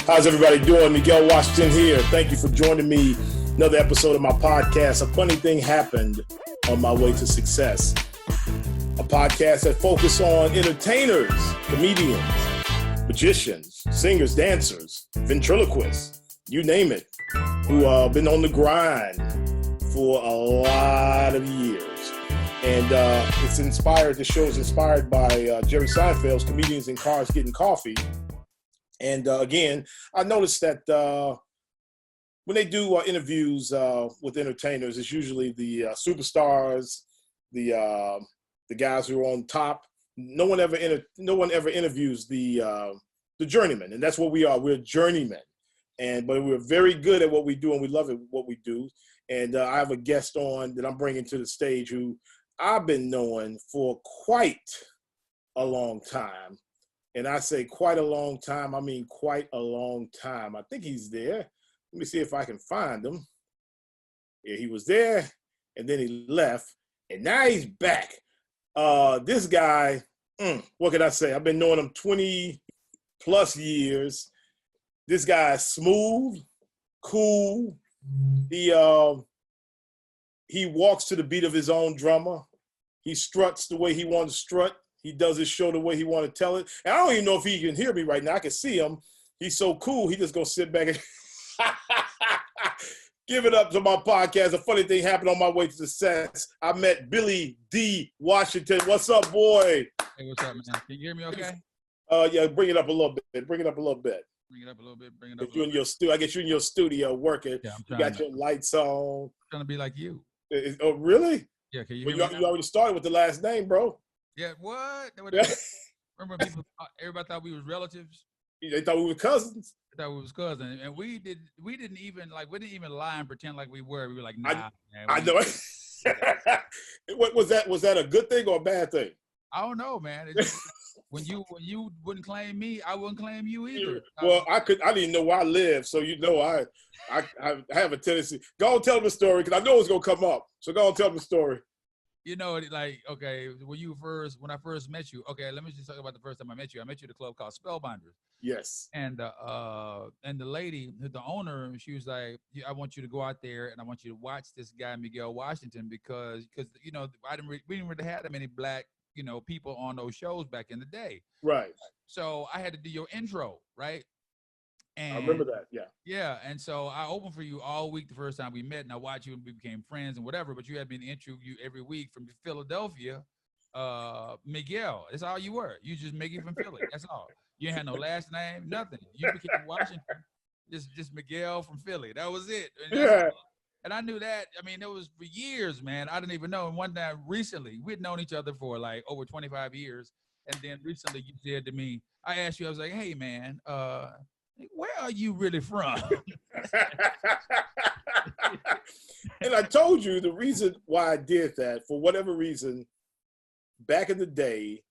How's everybody doing? Miguel Washington here. Thank you for joining me. Another episode of my podcast. A funny thing happened on my way to success. A podcast that focuses on entertainers, comedians, magicians, singers, dancers, ventriloquists, you name it, who have been on the grind for a lot of years. And it's inspired, the show is inspired by Jerry Seinfeld's Comedians in Cars Getting Coffee. And again, I noticed that when they do interviews with entertainers, it's usually the superstars, the guys who are on top. No one ever interviews the journeyman, and that's what we are. We're journeymen, but we're very good at what we do, and we love it what we do. And I have a guest on that I'm bringing to the stage who I've been knowing for quite a long time. And I say quite a long time, I mean quite a long time. I think he's there. Let me see if I can find him. Yeah, he was there, and then he left, and now he's back. This guy, what can I say? I've been knowing him 20 plus years. This guy is smooth, cool. He walks to the beat of his own drummer. He struts the way he wants to strut. He does his show the way he want to tell it. And I don't even know if he can hear me right now. I can see him. He's so cool. He just gonna sit back and give it up to my podcast. A funny thing happened on my way to success. I met Billy D. Washington. What's up, boy? Hey, what's up, man? Can you hear me okay? Yeah, bring it up a little bit. Bring it up a little bit. Bring it up a little bit. Bring it Get up. you in your studio. I get you in your studio working. Yeah, you got your lights on. I'm trying to be like you. Oh, really? Yeah, can you Well, hear me? you already started with the last name, bro. Yeah, what? Yeah. Remember people, everybody thought we was relatives? They thought we were cousins. They thought we was cousins. And we didn't even lie and pretend like we were. We were like, nah, man. I know it. What was that? Was that a good thing or a bad thing? I don't know, man. It's just, when you wouldn't claim me, I wouldn't claim you either. Well, I didn't even know where I lived, so I have a tendency. Go on, tell them the story because I know it's gonna come up. So go on, tell them the story. You know, like, okay, when I first met you, okay, let me just talk about the first time I met you. I met you at a club called Spellbinders. Yes. And the lady, the owner, she was like, I want you to go out there and I want you to watch this guy, Miguel Washington, because you know, we didn't really have that many black, you know, people on those shows back in the day. Right. So I had to do your intro, right? And I remember that, yeah. Yeah, and so I opened for you all week the first time we met, and I watched you and we became friends and whatever, but you had been interviewed every week from Philadelphia, Miguel. That's all you were. You just Miguel from Philly. That's all. You had no last name, nothing. You became Washington, just Miguel from Philly. That was it. And I knew that. I mean, it was for years, man. I didn't even know. And one time recently, we'd known each other for like over 25 years. And then recently you said to me, I asked you, I was like, hey, man, where are you really from? And I told you the reason why I did that, for whatever reason, back in the day,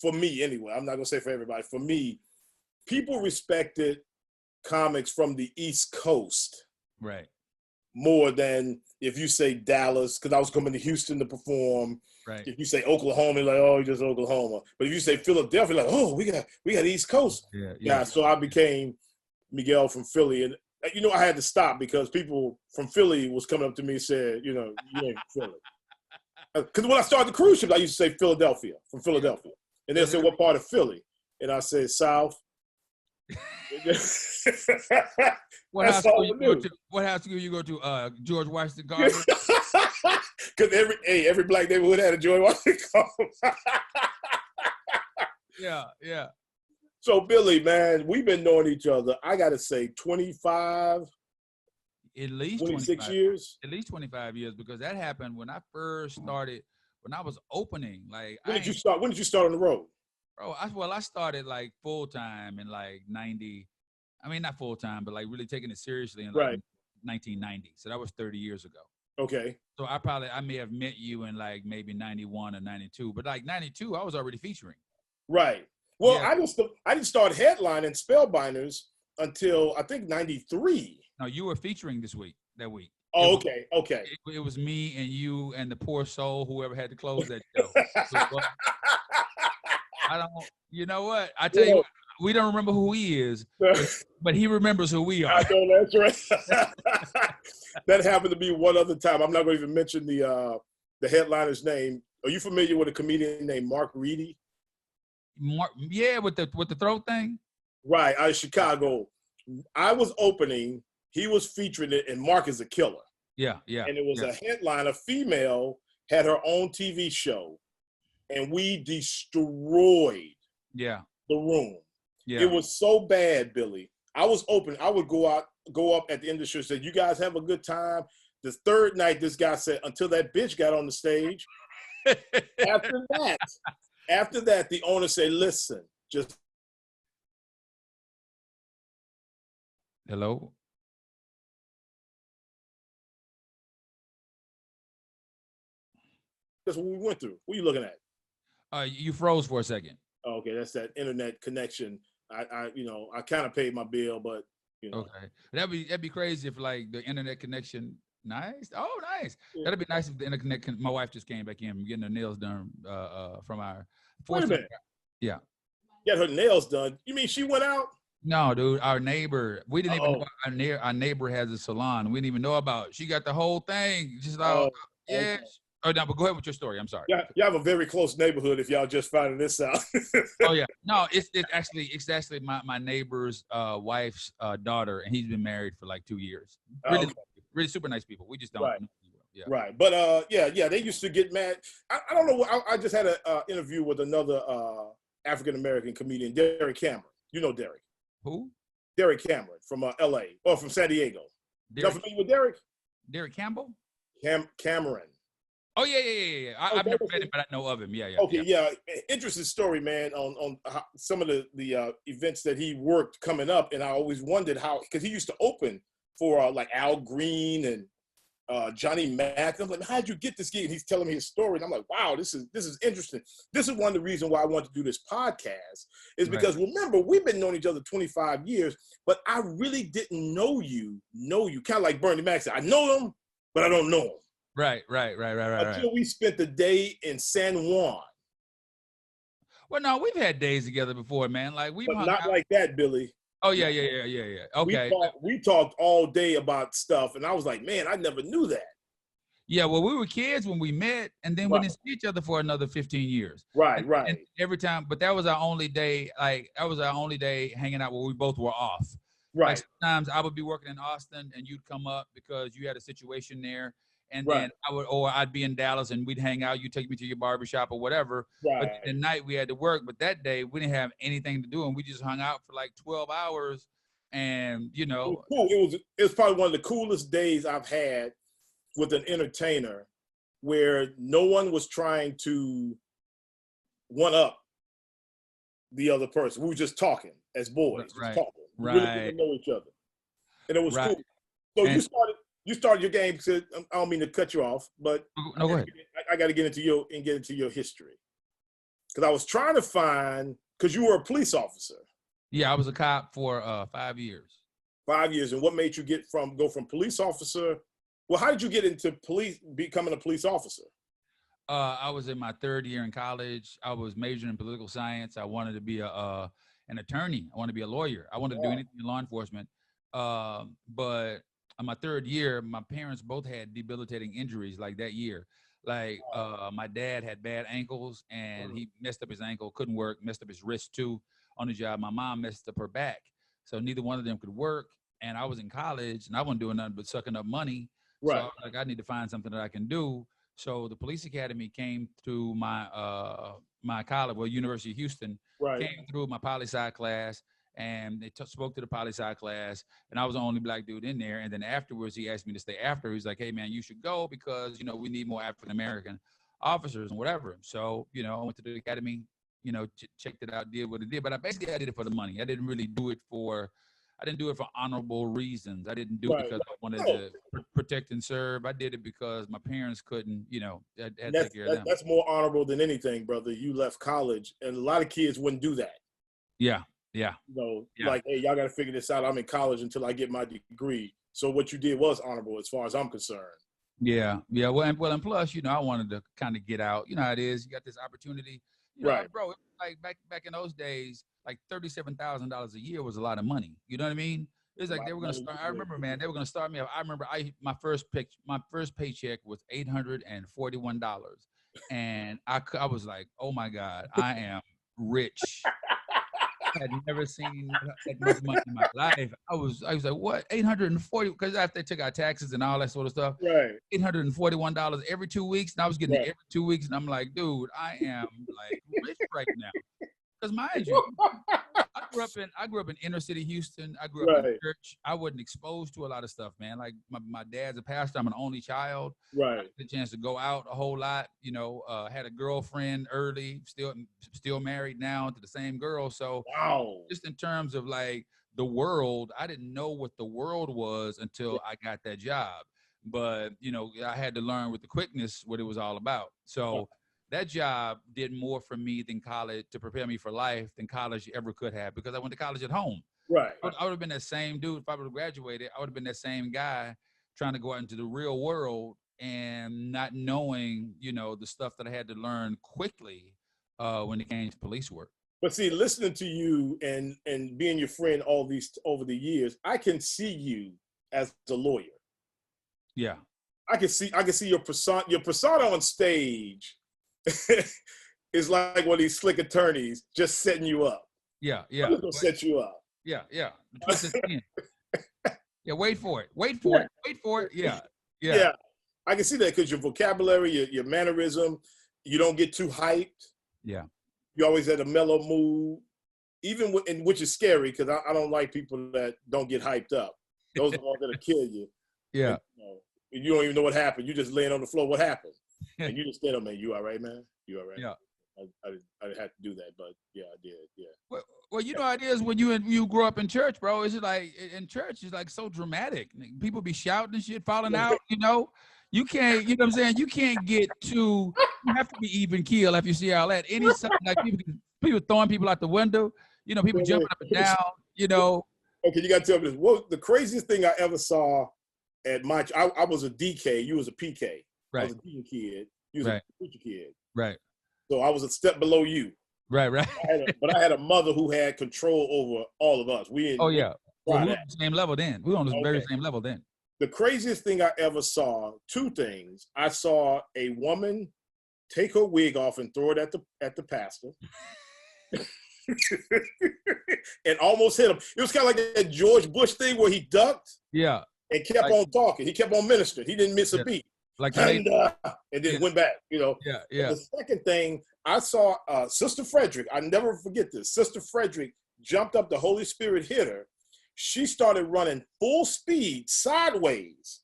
for me anyway, I'm not going to say for everybody, for me, people respected comics from the East Coast. Right. More than if you say Dallas, because I was coming to Houston to perform. Right. If you say Oklahoma, like, oh, you're just Oklahoma. But if you say Philadelphia, like, oh, we got East Coast. Yeah. So I became Miguel from Philly, and you know I had to stop because people from Philly was coming up to me and said, you know, you ain't Philly. Because when I started the cruise ship, I used to say Philadelphia, from Philadelphia, and they'll say what part of Philly, and I said South. What high school you go to? What high school you go to? George Washington Carver. Because every black neighborhood had a George Washington Carver. Yeah. So Billy, man, we've been knowing each other. I gotta say, 25, at least 26 years. At least 25 years, because that happened when I first started. When I was opening, like when did you start? When did you start on the road? Bro, I started like full time in like 90. I mean, not full time, but like really taking it seriously in like 1990. So that was 30 years ago. Okay. So I may have met you in like maybe 91 or 92, but like 92, I was already featuring. Right. Well, Yeah. I didn't start headlining Spellbinders until I think 93. No, you were featuring that week. Oh, okay. It was me and you and the poor soul, whoever had to close that show. I don't, you know what? I tell you what, we don't remember who he is, but he remembers who we are. I know that's right. That happened to me one other time. I'm not going to even mention the headliner's name. Are you familiar with a comedian named Mark Reedy? Yeah, with the throat thing. Right, out of Chicago. I was opening. He was featuring it, and Mark is a killer. Yeah. And it was a headline. A female had her own TV show, and we destroyed the room. Yeah. It was so bad, Billy. I was open. I would go up at the end of the show and say, "You guys have a good time." The third night, this guy said, "Until that bitch got on the stage." After that, the owner said, "Listen, just." Hello. That's what we went through. What are you looking at? You froze for a second. Okay, that's that internet connection. I kind of paid my bill, but Okay, that'd be crazy if like the internet connection. Nice. Oh, nice. Yeah. That'd be nice if the internet. My wife just came back in, getting her nails done from our. Wait a minute. Yeah. Get her nails done. You mean she went out? No, dude. Our neighbor. We didn't even know our neighbor has a salon. We didn't even know about it. She got the whole thing. Just like yeah. Okay. Oh, no, but go ahead with your story. I'm sorry. Yeah, you have a very close neighborhood if y'all just finding this out. Oh yeah, no, it's actually my neighbor's wife's daughter, and he's been married for like 2 years. Really, really super nice people. We just don't. Right. Know. Yeah. Right, but they used to get mad. I don't know. I just had an interview with another African American comedian, Derek Cameron. You know Derek? Who? Derek Cameron from L.A. or from San Diego. You familiar with Derek? Derek Campbell? Cameron. Oh yeah. I've never met him, but I know of him. Yeah. Okay, yeah. Interesting story, man. On how, some of the events that he worked coming up, and I always wondered how, because he used to open for like Al Green and Johnny Mack. I'm like, how'd you get this gig? And he's telling me his story, and I'm like, wow, this is interesting. This is one of the reasons why I wanted to do this podcast, is because remember, we've been knowing each other 25 years, but I really didn't know you, kind of like Bernie Mac said. I know him, but I don't know him. Right. Until we spent the day in San Juan. Well, no, we've had days together before, man. Like but not like that, Billy. Oh yeah. Okay. We talked all day about stuff, and I was like, man, I never knew that. Yeah, well, we were kids when we met, and then we didn't see each other for another 15 years. Right. And every time, but that was our only day. Like that was our only day hanging out where we both were off. Right. Like sometimes I would be working in Austin, and you'd come up because you had a situation there. And then I'd be in Dallas and we'd hang out. You take me to your barbershop or whatever. Right. But at night we had to work. But that day we didn't have anything to do, and we just hung out for like 12 hours. And it was cool. It was probably one of the coolest days I've had with an entertainer, where no one was trying to one up the other person. We were just talking as boys. Right. Talking. We really didn't know each other, and it was cool. So you started your game. So I don't mean to cut you off, but no, go ahead. I got to get into your history, because I was trying to find, because you were a police officer. Yeah, I was a cop for 5 years. 5 years, and what made you go from police officer? Well, how did you get into becoming a police officer? I was in my 3rd year in college. I was majoring in political science. I wanted to be an attorney. I wanted to be a lawyer. I wanted to do anything in law enforcement, but on my 3rd year, my parents both had debilitating injuries like that year. Like my dad had bad ankles, and he messed up his ankle, couldn't work, messed up his wrist too on the job. My mom messed up her back. So neither one of them could work. And I was in college, and I wasn't doing nothing but sucking up money. Right. So I was like, I need to find something that I can do. So the police academy came through my my college, University of Houston, came through my poli-sci class. And they spoke to the poli-sci class, and I was the only black dude in there. And then afterwards, he asked me to stay after. He was like, hey, man, you should go because, we need more African-American officers and whatever. So, I went to the academy, checked it out, did what it did. But I did it for the money. I didn't do it for honorable reasons. I didn't do it because I wanted to protect and serve. I did it because my parents couldn't, I had to take care of them. That's more honorable than anything, brother. You left college, and a lot of kids wouldn't do that. Yeah. Like, hey, y'all got to figure this out. I'm in college until I get my degree. So what you did was honorable as far as I'm concerned. Yeah. Well, and plus, I wanted to kind of get out. You know how it is. You got this opportunity You know, Right. bro, it was like back in those days, like $37,000 a year was a lot of money. You know what I mean? It's like they were gonna start. I remember, man, they were gonna start me off. I remember my first paycheck was $841, and I was like, oh my God, I am rich. I had never seen that much money in my life. I was like, what? 840? Because after they took out taxes and all that sort of stuff, Right. $841 every 2 weeks, and I was getting it Right. every 2 weeks, and I'm like, dude, I am like rich right now. Because mind you, I grew up in inner city Houston. I grew up in Right. church. I wasn't exposed to a lot of stuff, man. Like my dad's a pastor. I'm an only child. I Right. had the chance to go out a whole lot. You know, had a girlfriend early. Still married now to the same girl. So Wow. just in terms of like the world, I didn't know what the world was until I got that job. But you know, I had to learn with the quickness what it was all about. So that job did more for me than college to prepare me for life than college ever could have, because I went to college at home. Right. I would have been that same dude if I would have graduated. I would have been that same guy trying to go out into the real world and not knowing, you know, the stuff that I had to learn quickly when it came to police work. But see, listening to you and being your friend all these over the years, I can see you as a lawyer. Yeah. I can see your persona on stage is like one of these slick attorneys just setting you up. Yeah, yeah. I'm just gonna set you up. Yeah, yeah. Yeah, wait for it. Wait for it. Wait for it. Yeah. Yeah. Yeah. I can see that because your vocabulary, your mannerism, you don't get too hyped. Yeah. You always at a mellow mood, even which is scary because I don't like people that don't get hyped up. Those are the ones that'll kill you. Yeah. And, you don't even know what happened. You just laying on the floor. What happened? And you just stand up, man. You all right, man? You all right? Yeah. I had to do that, but yeah, I did. Yeah. Well, you know how it is when you grow up in church, bro. It's just like in church, it's like so dramatic. People be shouting and shit, falling out. You know, you can't. You know what I'm saying? You can't get too. You have to be even keel if you see all that. Any like people throwing people out the window. You know, people jumping up and down. You know. Okay, you got to tell me this. What the craziest thing I ever saw at my? I was a DK. You was a PK. Right. I was a deacon kid. You was a preacher kid. Right. So I was a step below you. Right. But I had a mother who had control over all of us. We oh yeah. Well, we were on the same level then. We were on the very same level then. The craziest thing I ever saw, two things. I saw a woman take her wig off and throw it at the pastor. And almost hit him. It was kind of like that George Bush thing where he ducked. Yeah. And kept on talking. He kept on ministering. He didn't miss a beat. Like and then went back, you know. Yeah. The second thing, I saw Sister Frederick. I never forget this. Sister Frederick jumped up. The Holy Spirit hit her. She started running full speed sideways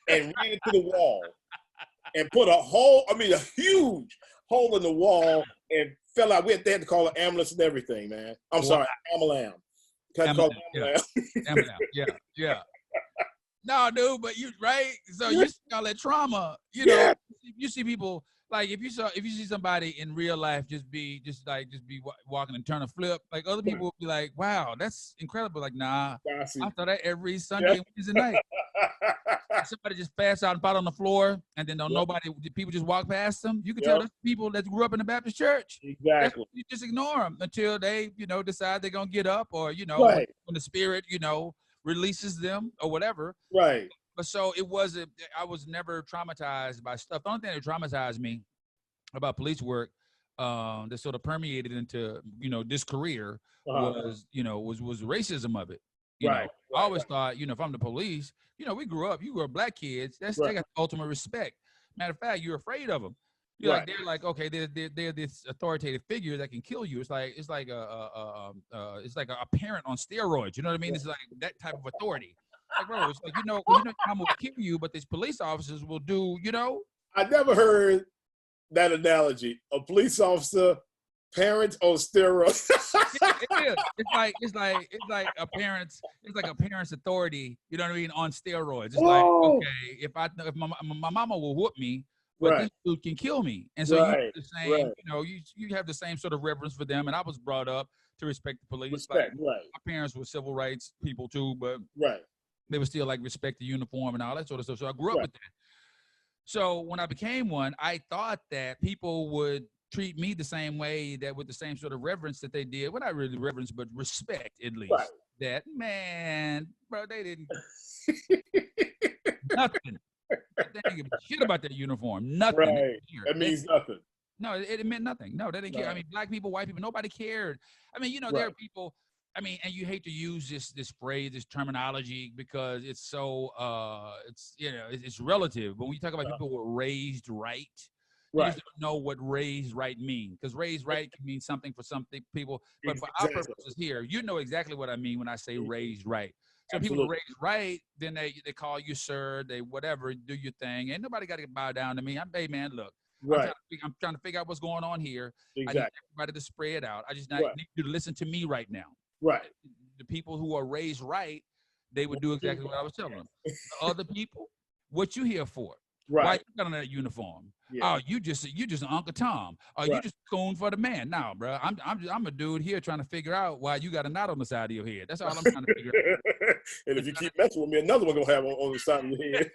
and ran into the wall and put a huge hole in the wall and fell out. They had to call an ambulance and everything, man. I'm sorry, Amalam. Amalam. Yeah. No, dude, but you right. So you see all that trauma. You know, you see people like if you see somebody in real life just be walking and turn a flip, like other people will be like, "Wow, that's incredible." Like, nah, I thought that every Sunday and Wednesday night. Somebody just pass out and fall on the floor, and then people just walk past them. You can tell that's people that grew up in the Baptist church. Exactly. You just ignore them until they, decide they're gonna get up, or when the Spirit, releases them or whatever. Right. But so I was never traumatized by stuff. The only thing that traumatized me about police work that sort of permeated into, this career was racism of it. You know, I always thought, if I'm the police, you grew up black kids. They got the ultimate respect. Matter of fact, you're afraid of them. They're like, okay, they're this authoritative figure that can kill you. It's like a parent on steroids. You know what I mean? It's like that type of authority. Like, bro, it's like, I'm gonna kill you, but these police officers will do, I never heard that analogy. A police officer, parents on steroids. It is. It's like a parent's authority. You know what I mean? On steroids. It's like, okay, if my mama will whoop me, but this dude can kill me. And so you have the same, you have the same sort of reverence for them. And I was brought up to respect the police. My parents were civil rights people too, but they would still respect the uniform and all that sort of stuff. So I grew up with that. So when I became one, I thought that people would treat me the same way, that with the same sort of reverence that they did. Well, not really reverence, but respect at least. Right. That, man, bro, they didn't nothing. They didn't give a shit about their uniform. Nothing. Right. That means nothing. No, it meant nothing. No, they didn't care. I mean, black people, white people, nobody cared. I mean, there are people. I mean, and you hate to use this phrase, this terminology, because it's so it's relative. But when you talk about people who were raised right, you just don't know what raised right means. Because raised right can mean something for some people, but for our purposes here, you know exactly what I mean when I say raised right. So people raised right, then they call you sir, they whatever, do your thing. Ain't nobody got to bow down to me. Hey man, look. I'm trying to figure out what's going on here. Exactly. I need everybody to spread out. I just need you to listen to me right now. Right. The people who are raised right, they would do exactly what I was telling them. The other people, what you here for? Right. Why you got on that uniform? Yeah. Oh, you just Uncle Tom. Oh, you just going for the man. Now, bro, I'm a dude here trying to figure out why you got a knot on the side of your head. That's all I'm trying to figure out. And if you keep messing with me, another one gonna have on the side of your head.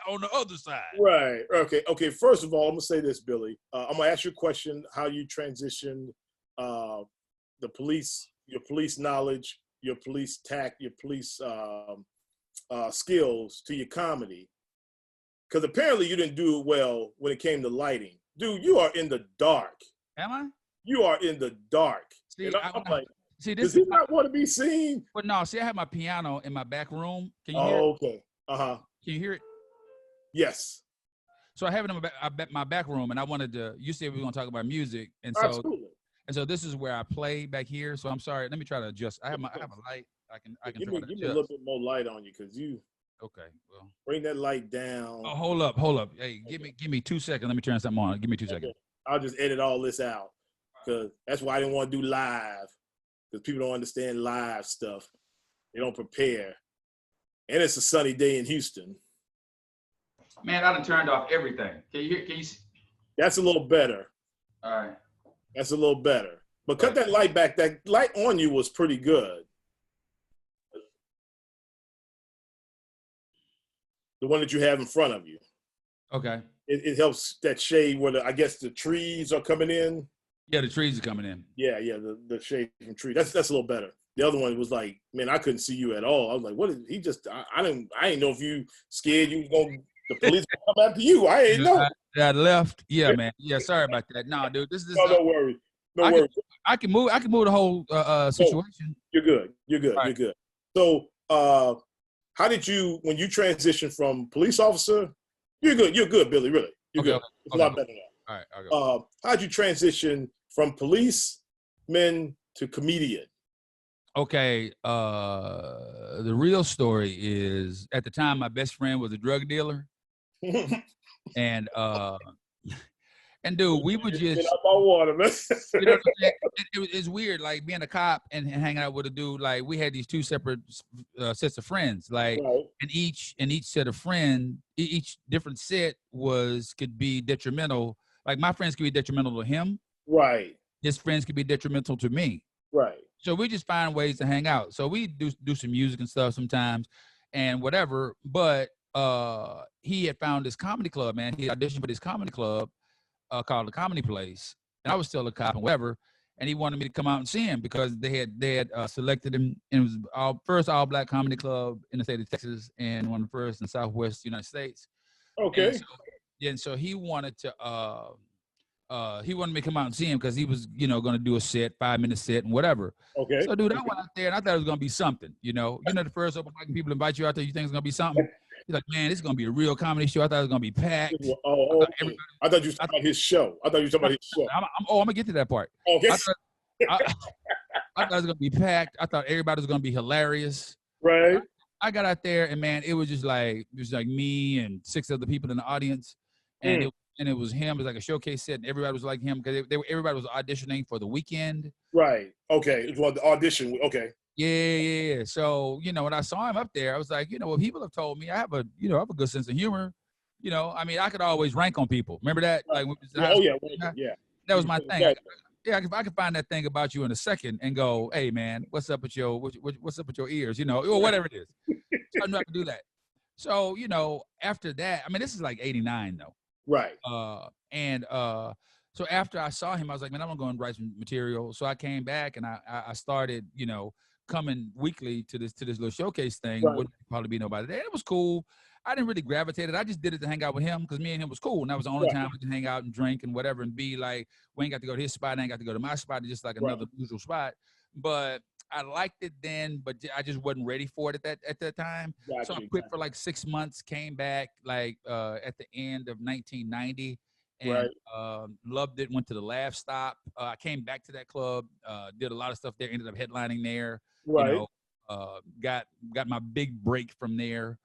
On the other side. Right. Okay. First of all, I'm gonna say this, Billy. I'm gonna ask you a question: how you transitioned the police, your police knowledge, your police tact, your police skills to your comedy. Because apparently you didn't do it well when it came to lighting. Dude, you are in the dark. Am I? You are in the dark. See, I'm like, does he not want to be seen? But no, see, I have my piano in my back room. Can you hear it? Okay. Uh-huh. Can you hear it? Yes. So I have it in my back room, and I wanted to, you said we were going to talk about music. And so, absolutely. And so this is where I play back here. So I'm sorry. Let me try to adjust. I have a light. I can give me a little bit more light on you, because you. Okay, well, bring that light down. Oh, hold up. Hey, give me 2 seconds. Let me turn something on. Give me 2 seconds. I'll just edit all this out, because that's why I didn't want to do live, because people don't understand live stuff. They don't prepare. And it's a sunny day in Houston. Man, I done turned off everything. Can you see? That's a little better. All right. That's a little better. But cut that light back. That light on you was pretty good. The one that you have in front of you. Okay. It helps that shade where I guess the trees are coming in. Yeah, the trees are coming in. Yeah, the shade from trees. That's a little better. The other one was like, man, I couldn't see you at all. I was like, what is he just? I didn't know if you scared you was gonna the police gonna come after you. I ain't know. I left. Yeah, man. Yeah, sorry about that. Nah, dude, this is. No, don't worry. No worries. I can move the whole situation. You're good. Right. You're good. So, how did you, when you transitioned from police officer, you're good, Billy, really. You're good. It's a lot better now. All right, I'll go. How'd you transition from policeman to comedian? Okay, the real story is, at the time, my best friend was a drug dealer. And dude, we would just get up my water, man. You know, it's weird, like being a cop and hanging out with a dude. Like, we had these two separate sets of friends. Like, and each set of friends, each different set could be detrimental. Like, my friends could be detrimental to him. Right. His friends could be detrimental to me. Right. So we just find ways to hang out. So we do some music and stuff sometimes, and whatever. But he had found this comedy club, man. He auditioned for this comedy club called The Comedy Place, and I was still a cop and whatever. And he wanted me to come out and see him because they had selected him, and it was our first all black comedy club in the state of Texas, and one of the first in Southwest United States. Okay. And so he wanted to me to come out and see him because he was, going to do a set, 5-minute set and whatever. Okay. So, dude, I went out there and I thought it was going to be something, the first open mic, people invite you out there, you think it's going to be something. He's like, man, this is going to be a real comedy show. I thought it was going to be packed. I thought you were talking about his show. I'm going to get to that part. Okay. I thought it was going to be packed. I thought everybody was going to be hilarious. Right. I got out there and, man, it was like me and 6 other people in the audience. And it was him. It was like a showcase set, and everybody was like him because everybody was auditioning for The Weeknd. Right. Okay. It was the audition. Okay. Yeah. So, when I saw him up there, I was like, what people have told me, I have a good sense of humor. I could always rank on people. Remember that? Like, yeah. That was my thing. I could find that thing about you in a second and go, hey man, what's up with your ears? Or whatever it is. So I knew I could do that. So, after that, this is like 89 though. Right. So after I saw him, I was like, man, I'm gonna go and write some material. So I came back and I started, coming weekly to this little showcase thing. Right. Wouldn't probably be nobody there. It was cool. I didn't really gravitate it. I just did it to hang out with him because me and him was cool. And that was the only time we could hang out and drink and whatever and be like, we ain't got to go to his spot. I ain't got to go to my spot. It's just like another usual spot. But I liked it then, but I just wasn't ready for it at that time. So I quit for like 6 months, came back like at the end of 1990 and loved it, went to the Laugh Stop. I came back to that club, did a lot of stuff there, ended up headlining there, got my big break from there.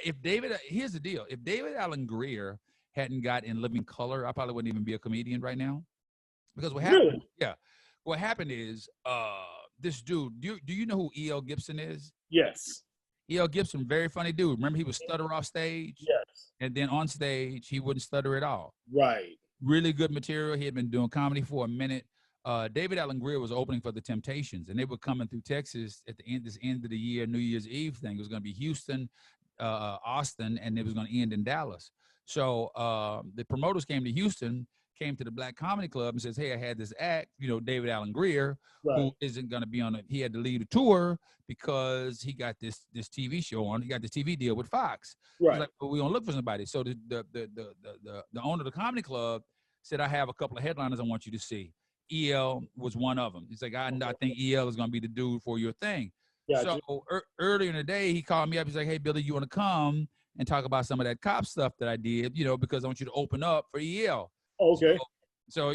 Here's the deal. If David Alan Grier hadn't got In Living Color, I probably wouldn't even be a comedian right now. Because what happened, what happened is this dude, do you know who E.L. Gibson is? Yes. E.L. Gibson, very funny dude. Remember he would stutter off stage? Yes. And then on stage, he wouldn't stutter at all. Right. Really good material. He had been doing comedy for a minute. David Alan Grier was opening for the Temptations, and they were coming through Texas at the end of the year, New Year's Eve thing. It was going to be Houston, Austin, and it was going to end in Dallas. So the promoters came to Houston, came to the Black Comedy Club and says, hey, I had this act, David Alan Grier, who isn't going to be on it. He had to lead a tour because he got this TV show on. He got this TV deal with Fox. Right. Like, well, we're going to look for somebody. So the owner of the comedy club said, I have a couple of headliners I want you to see. EL was one of them. He's like, I think EL is going to be the dude for your thing. Gotcha. So earlier in the day, he called me up. He's like, hey, Billy, you want to come and talk about some of that cop stuff that I did, because I want you to open up for EL. Okay. So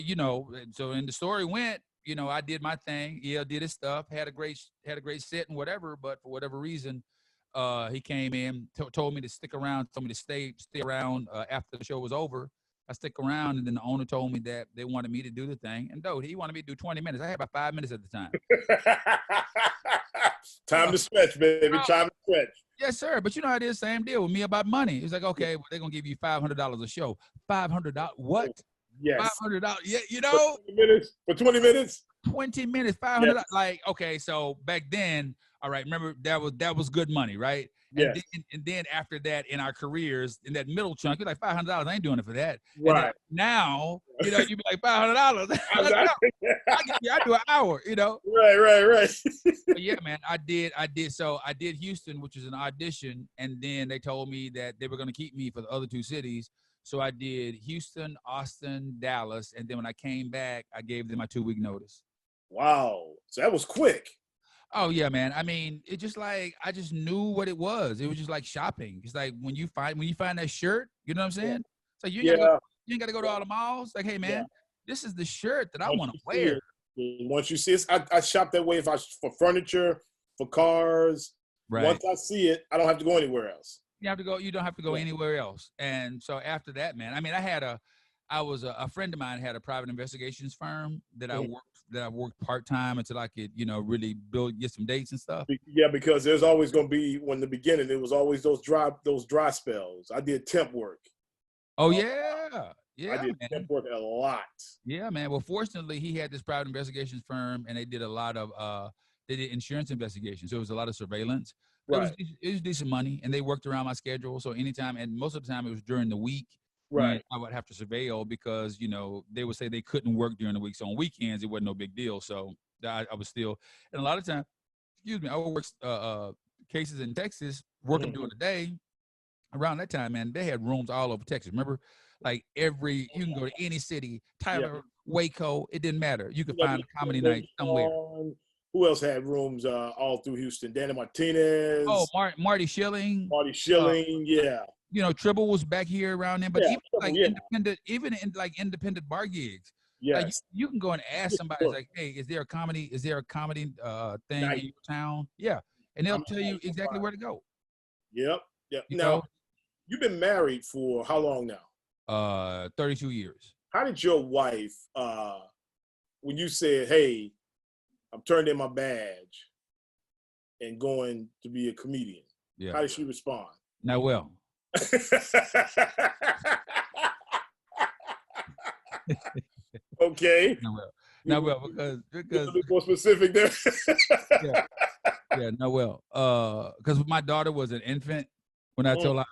so in the story went, I did my thing. EL did his stuff, had a great set and whatever. But for whatever reason, he came in, told me to stick around, told me to stay around after the show was over. I stick around, and then the owner told me that they wanted me to do the thing. And he wanted me to do 20 minutes. I had about 5 minutes at the time. Time to stretch, baby. Time to stretch. Yes, sir. But you know how it is, same deal with me about money. It's like, okay, well, they're going to give you $500 a show. $500? What? Yes. $500? Yeah, For 20 minutes? 20 minutes, $500. Yes. Like, okay, so back then, all right, remember that was good money, right? Yes. And then after that, in our careers, in that middle chunk, you're like, $500, I ain't doing it for that. Right. Now, you be like, $500. I do an hour, Right. But yeah, man, I did Houston, which was an audition, and then they told me that they were going to keep me for the other two cities. So I did Houston, Austin, Dallas, and then when I came back, I gave them my 2-week notice. Wow. So that was quick. Oh yeah, man. I mean, it just like I just knew what it was. It was just like shopping. It's like when you find that shirt, you know what I'm saying? So you ain't got to go to all the malls. Like, hey man, this is the shirt that I want to wear. Once you see it, I shop that way for furniture, for cars. Right. Once I see it, I don't have to go anywhere else. You don't have to go anywhere else. And so after that, man, I mean, a friend of mine had a private investigations firm that I worked part-time until I could, really get some dates and stuff. Yeah, because there's always going to be, when the beginning, it was always those dry spells. I did temp work. Oh, yeah. Yeah, I did temp work a lot. Yeah, man. Well, fortunately, he had this private investigations firm, and they did a lot of, they did insurance investigations. So it was a lot of surveillance. Right. It was decent money, and they worked around my schedule. So anytime, and most of the time it was during the week. Right. I would have to surveil because, they would say they couldn't work during the week. So on weekends, it wasn't no big deal. So I was still, and a lot of times, I would work cases in Texas, working during the day. Around that time, man, they had rooms all over Texas. Remember, like you can go to any city, Tyler, Waco, it didn't matter. You could find a comedy night somewhere. Who else had rooms all through Houston? Danny Martinez. Oh, Marty Schilling. Tribble was back here around then, but even in independent bar gigs. Yes. Like you can go and ask somebody, like, hey, is there a comedy thing in your town? Yeah. And they'll tell you exactly where to go. Yep. Now, you've been married for how long now? 32 years. How did your wife, when you said, hey, I'm turning in my badge and going to be a comedian, how did she respond? Not well. Okay. Not well because a bit more specific there. Not well. Because my daughter was an infant When I told her,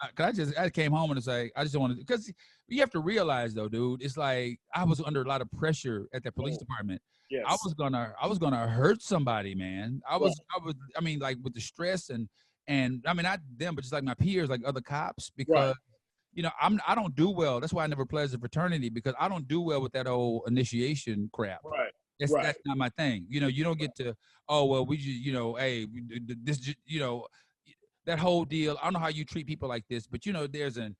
I came home and it's like, I just don't want to, because you have to realize though, dude, it's like I was under a lot of pressure at the police department. Yes. I was gonna hurt somebody, man. I mean, like with the stress and I mean, not them, but just like my peers, like other cops, because you know, I don't do well. That's why I never pledged a fraternity, because I don't do well with that whole initiation crap. Right. That's not my thing. You know, you don't get to, oh well, we just, you know, hey, this, you know, that whole deal. I don't know how you treat people like this, but you know, there's an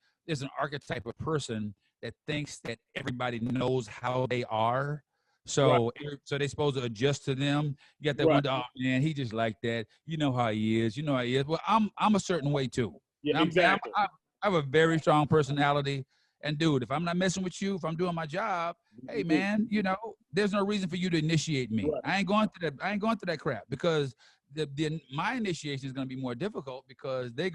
archetype of person that thinks that everybody knows how they are. So they're supposed to adjust to them. You got that one, oh man, he just like that. You know how he is. You know how he is. Well, I'm a certain way too. Yeah, exactly. I have a very strong personality. And dude, if I'm not messing with you, if I'm doing my job, hey man, you know, there's no reason for you to initiate me. Right. I ain't going through that crap, because my initiation is going to be more difficult, because they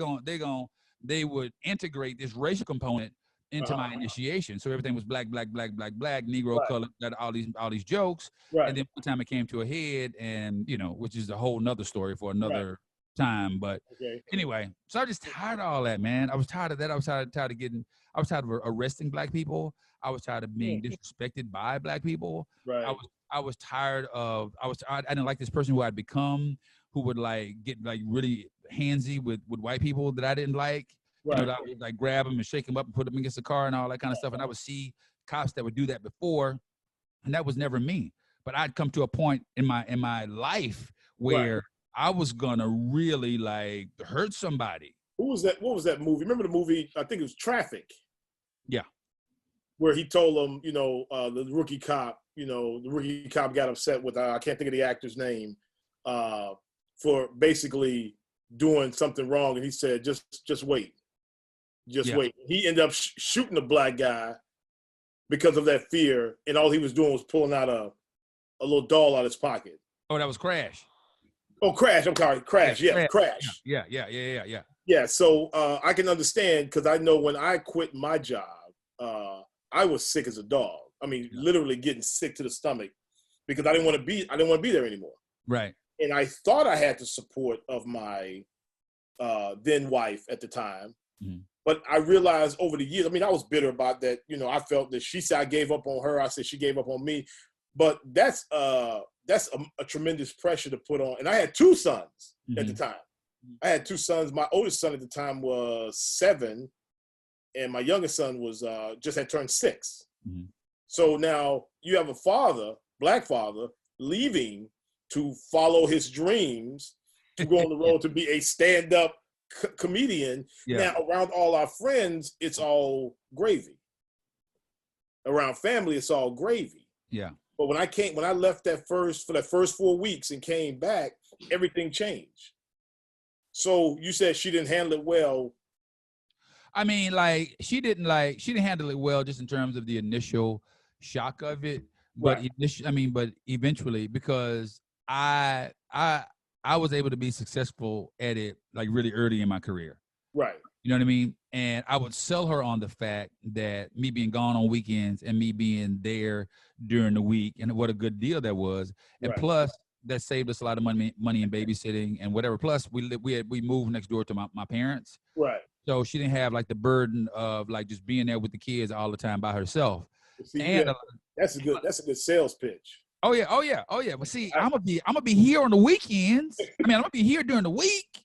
would integrate this racial component into my initiation. So everything was black, Negro, color, got all these jokes. Right. And then one time it came to a head, and you know, which is a whole nother story for another time. But anyway, so I'm just tired of all that, man. I was tired of that. I was tired of arresting black people. I was tired of being disrespected by black people. Right. I was tired of, I didn't like this person who I'd become, who would like get like really handsy with white people that I didn't like. Right. You know, I would like grab them and shake them up and put them against the car and all that kind of stuff. And I would see cops that would do that before, and that was never me. But I'd come to a point in my life where I was gonna really like hurt somebody. Who was that? What was that movie? Remember the movie? I think it was Traffic. Yeah. Where he told them, you know, the rookie cop got upset with, I can't think of the actor's name, for basically doing something wrong. And he said, just wait. Just wait. He ended up shooting the black guy because of that fear. And all he was doing was pulling out a little doll out of his pocket. Oh, that was Crash. Oh, Crash. I'm sorry. Crash. Yeah, Crash. Yeah. Yeah, so I can understand, because I know when I quit my job, I was sick as a dog. I mean, literally getting sick to the stomach, because I didn't want to be there anymore. Right. And I thought I had the support of my then wife at the time. Mm-hmm. But I realized over the years, I mean, I was bitter about that. You know, I felt that she said I gave up on her. I said she gave up on me. But that's a tremendous pressure to put on. And I had two sons at the time. I had two sons. My oldest son at the time was 7, and my youngest son was just had turned 6. Mm-hmm. So now you have a father, black father, leaving to follow his dreams, to go on the road to be a stand-up comedian. Yeah. Now around all our friends, it's all gravy. Around family, it's all gravy. Yeah. But when I left for that first 4 weeks and came back, everything changed. So you said she didn't handle it well. I mean, like she didn't handle it well just in terms of the initial shock of it, but but eventually, because I was able to be successful at it like really early in my career. Right. You know what I mean? And I would sell her on the fact that me being gone on weekends and me being there during the week, and what a good deal that was. And plus, that saved us a lot of money in babysitting and whatever. Plus, we moved next door to my parents. Right. So she didn't have like the burden of like just being there with the kids all the time by herself. See, that's a good sales pitch. Oh yeah. But see, I'm gonna be here on the weekends. I mean, I'm gonna be here during the week.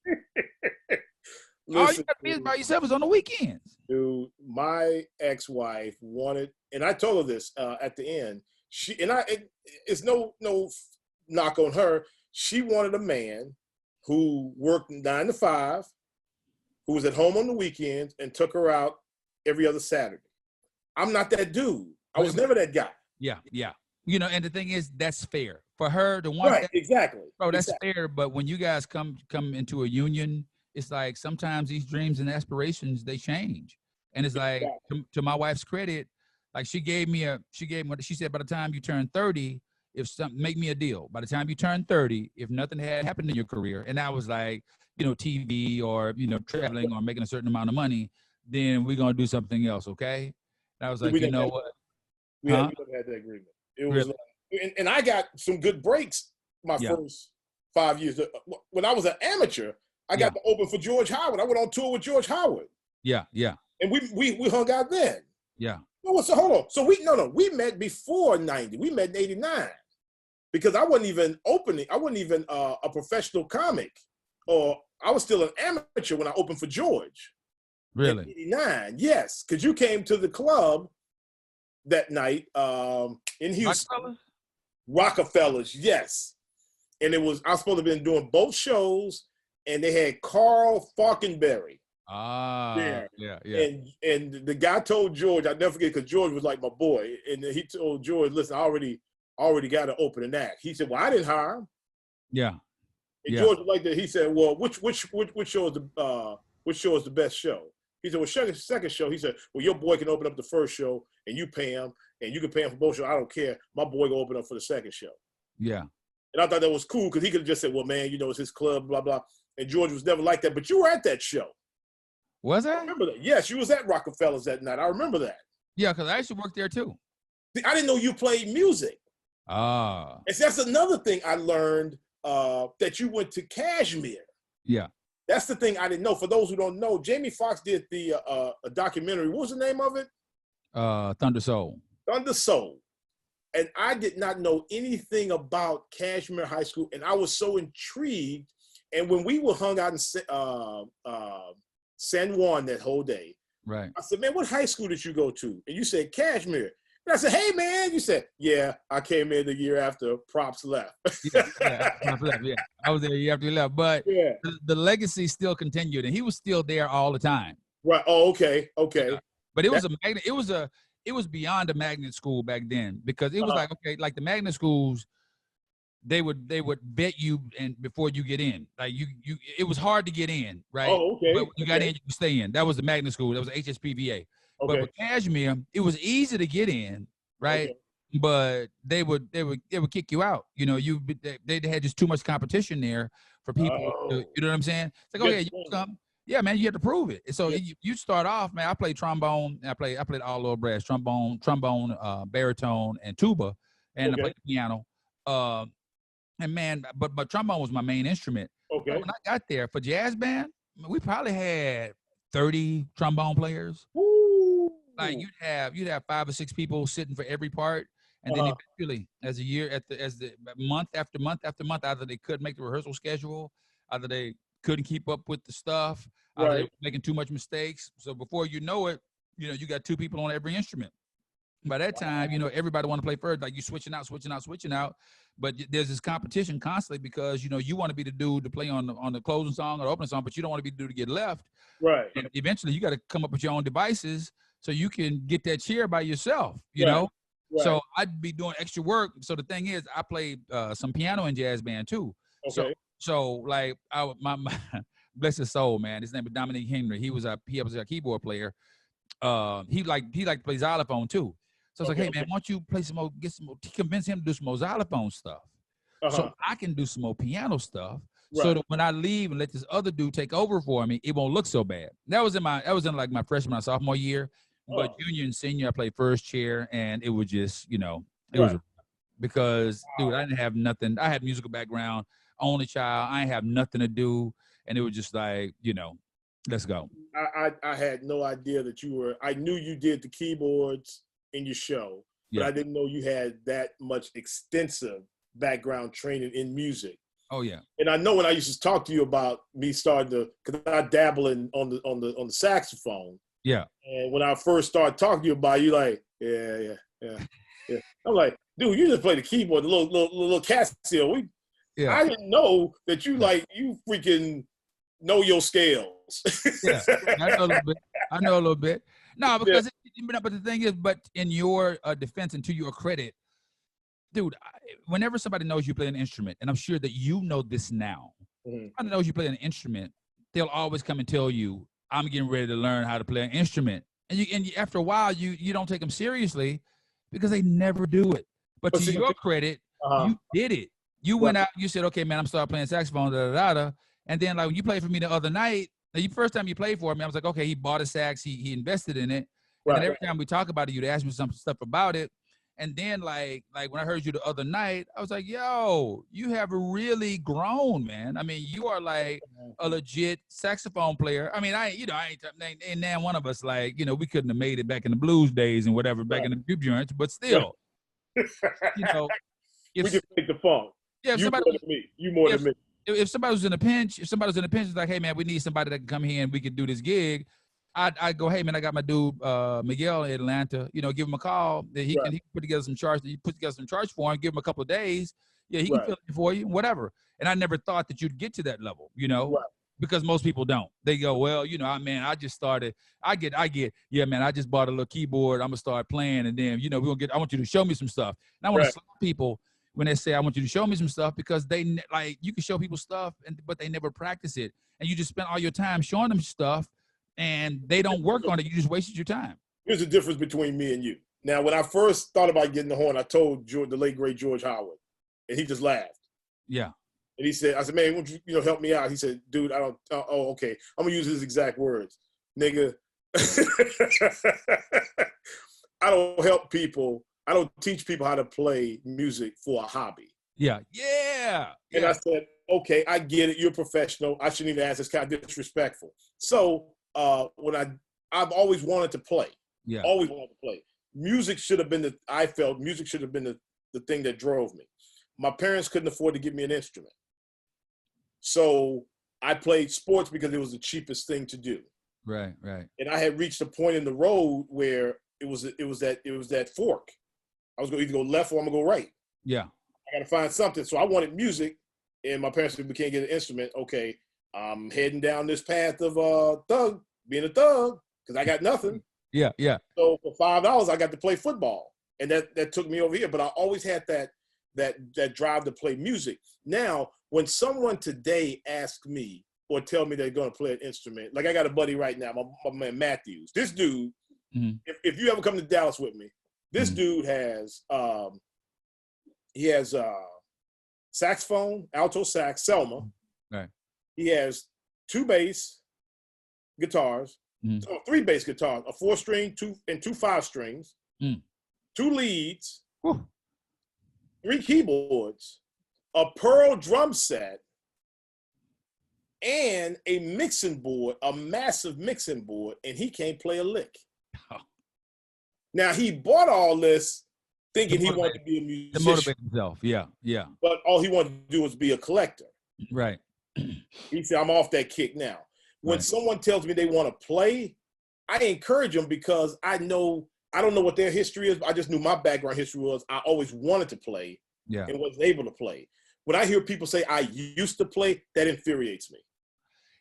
All you gotta be by yourself is on the weekends. Dude, my ex-wife wanted, and I told her this at the end. It's no knock on her. She wanted a man who worked 9 to 5, who was at home on the weekends, and took her out every other Saturday. I'm not that dude. I was never that guy. Yeah. You know, and the thing is, that's fair for her to want. Right, exactly. Bro, that's fair. But when you guys come into a union, it's like sometimes these dreams and aspirations, they change. And it's like, to my wife's credit, like she said, by the time you turn 30, make me a deal. By the time you turn 30, if nothing had happened in your career, and I was like, you know, TV or, you know, traveling or making a certain amount of money, then we're going to do something else. Okay. And I was like, you know what? We never had that agreement. It was, and I got some good breaks my first 5 years. When I was an amateur, I got to open for George Howard. I went on tour with George Howard. Yeah, yeah. And we hung out then. Yeah. No, so hold on. So we met before 90. We met in 89. Because I wasn't even opening. I wasn't even a professional comic. Or I was still an amateur when I opened for George. Really? In 89, yes. Because you came to the club that night in Houston. Rockefellers, yes. And I was supposed to have been doing both shows, and they had Carl Falkenberry. Yeah. And the guy told George, I'll never forget, because George was like my boy, and he told George, listen, I already got an opening act. He said, well, I didn't hire him. Yeah. And George was like that. He said, well, which show is the best show? He said, well, second show. He said, well, your boy can open up the first show, and you pay him, and you can pay him for both shows. I don't care. My boy will open up for the second show. Yeah. And I thought that was cool because he could have just said, well, man, it's his club, blah, blah. And George was never like that. But you were at that show. Was I? I remember that. Yes, you was at Rockefellers that night. I remember that. Yeah, because I used to work there too. See, I didn't know you played music. And that's another thing I learned, that you went to Kashmir. Yeah. That's the thing I didn't know. For those who don't know, Jamie Foxx did a documentary. What was the name of it? Thunder Soul. Thunder Soul. And I did not know anything about Kashmir High School, and I was so intrigued. And when we were hung out in San Juan that whole day, right? I said, man, what high school did you go to? And you said Kashmir. And I said, hey, man. You said, yeah, I came in the year after Props left. Yeah, I was there the year after he left. But the legacy still continued, and he was still there all the time. Right. Oh, okay. Yeah. But it was a magnet. It was beyond a magnet school back then, because it was like, okay, like the magnet schools, they would vet you and before you get in. Like it was hard to get in, right? Oh, okay. But when you got in, you could stay in. That was the magnet school. That was HSPVA. Okay. But with Kashmir, it was easy to get in, right? Okay. But they would kick you out. They had just too much competition there for people. You know what I'm saying? It's like, oh yeah, you come. Yeah, man, you have to prove it. So you start off, man. I played trombone. I played all over brass, trombone, baritone, and tuba, and I played the piano. And man, but trombone was my main instrument. Okay. But when I got there for jazz band, we probably had 30 trombone players. Ooh. Like you'd have 5 or 6 people sitting for every part, and then eventually, as the month after month after month, either they couldn't make the rehearsal schedule, either they couldn't keep up with the stuff, either they were making too much mistakes. So before you know it, you got 2 people on every instrument. By that time, everybody want to play first, like you switching out. But there's this competition constantly because, you want to be the dude to play on the closing song or the opening song, but you don't want to be the dude to get left. Right. And eventually you got to come up with your own devices so you can get that chair by yourself, know? Right. So I'd be doing extra work. So the thing is, I played some piano in jazz band too. Okay. So like my bless his soul, man. His name is Dominique Henry. He was a keyboard player. He liked to play xylophone too. So I was like, hey man, why don't you play some more? Convince him to do some more xylophone stuff, so I can do some more piano stuff. Right. So that when I leave and let this other dude take over for me, it won't look so bad. That was in like my freshman or sophomore year. But junior and senior, I played first chair, and it was just, it was because, dude, I didn't have nothing. I had musical background, only child. I didn't have nothing to do, and it was just like, let's go. I had no idea that I knew you did the keyboards in your show, but I didn't know you had that much extensive background training in music. Oh yeah. And I know when I used to talk to you about me starting to, because I dabble on the saxophone. Yeah. And when I first started talking to you about it, you like, yeah. I'm like, dude, you just play the keyboard, the little Casio. I didn't know that you freaking know your scales. Yeah, I know a little bit. No, because but the thing is, but in your defense and to your credit, dude, whenever somebody knows you play an instrument, and I'm sure that you know this now, somebody knows you play an instrument, they'll always come and tell you, I'm getting ready to learn how to play an instrument. And after a while, you don't take them seriously because they never do it. But to your credit, you did it. You went out, you said, okay, man, I'm starting playing saxophone, and then like when you played for me the other night, the first time you played for me, I was like, okay, he bought a sax, he invested in it. And then every time we talk about it, you'd ask me some stuff about it. And then like when I heard you the other night, I was like, yo, you have really grown, man. I mean, you are like a legit saxophone player. I mean, ain't nan one of us like, we couldn't have made it back in the blues days and whatever, back in the group joints, but still, you know, we can make the funk. Yeah, if you somebody more than me. You more than me. If somebody was in a pinch, it's like, hey man, we need somebody that can come here and we can do this gig. I'd go, hey man, I got my dude Miguel in Atlanta. Give him a call. That he can put together some charts. You put together some charts for him. Give him a couple of days. Yeah, he can fill it for you, whatever. And I never thought that you'd get to that level, because most people don't. They go, well, I just started. I get. Yeah, man, I just bought a little keyboard. I'm gonna start playing, and then I want you to show me some stuff. And I want to slap people when they say, I want you to show me some stuff, because they you can show people stuff, but they never practice it, and you just spend all your time showing them stuff. And they don't work on it. You just wasted your time. Here's the difference between me and you. Now, when I first thought about getting the horn, I told the late, great George Howard, and he just laughed. Yeah. And he said, I said, man, won't you help me out? He said, dude, I don't, oh, okay. I'm going to use his exact words. Nigga, I don't help people. I don't teach people how to play music for a hobby. Yeah. Yeah. And I said, okay, I get it. You're a professional. I shouldn't even ask. It's kind of disrespectful. So, when I've always wanted to play, always wanted to play. Music should have been the thing that drove me. My parents couldn't afford to give me an instrument. So I played sports because it was the cheapest thing to do. Right. And I had reached a point in the road where it was that fork. I was going to either go left or I'm going to go right. Yeah. I got to find something. So I wanted music, and my parents said, we can't get an instrument. Okay. I'm heading down this path of being a thug, because I got nothing. Yeah. So for $5, I got to play football, and that took me over here. But I always had that drive to play music. Now, when someone today asks me or tell me they're going to play an instrument, like I got a buddy right now, my man Matthews. This dude, if you ever come to Dallas with me, this dude has saxophone, alto sax, Selma. Right. He has 2 bass guitars, 3 bass guitars, a 4-string, 2 5-strings, 2 leads, 3 keyboards, a Pearl drum set, and a mixing board, a massive mixing board, and he can't play a lick. Oh. Now, he bought all this thinking he wanted to be a musician. To motivate himself, yeah. But all he wanted to do was be a collector. Right. He said, I'm off that kick now. When someone tells me they want to play, I encourage them, because I don't know what their history is, but I just knew my background history was I always wanted to play and wasn't able to play. When I hear people say I used to play, that infuriates me.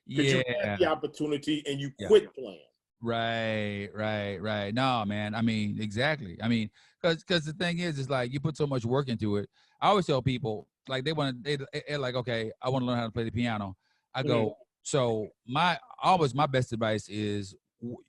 Because you had the opportunity and you quit playing. Right. No, man. I mean, exactly. I mean, because the thing is like you put so much work into it. I always tell people, like they're like, okay, I want to learn how to play the piano. I go, so my best advice is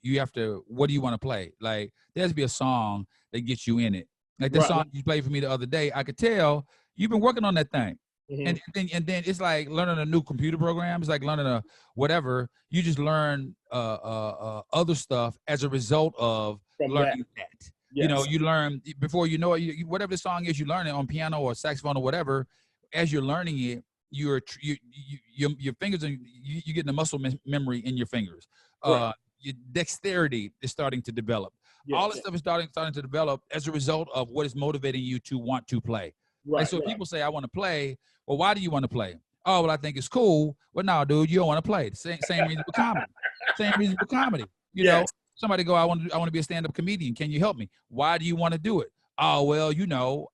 you have to, what do you want to play? Like there has to be a song that gets you in it. Like the song you played for me the other day, I could tell you've been working on that thing. And then it's like learning a new computer program. It's like learning a whatever. You just learn other stuff as a result of learning that. Yes. You learn before you know it. Whatever the song is, you learn it on piano or saxophone or whatever. As you're learning it, your fingers are you getting the muscle memory in your fingers. Your dexterity is starting to develop. All this stuff is starting to develop as a result of what is motivating you to want to play. Like, so people say, I want to play. Well, why do you want to play? Oh, well, I think it's cool. Well, no, dude, you don't want to play. Same reason for comedy. Same reason for comedy. You know, somebody go, I want to be a stand-up comedian. Can you help me? Why do you want to do it? Oh, well,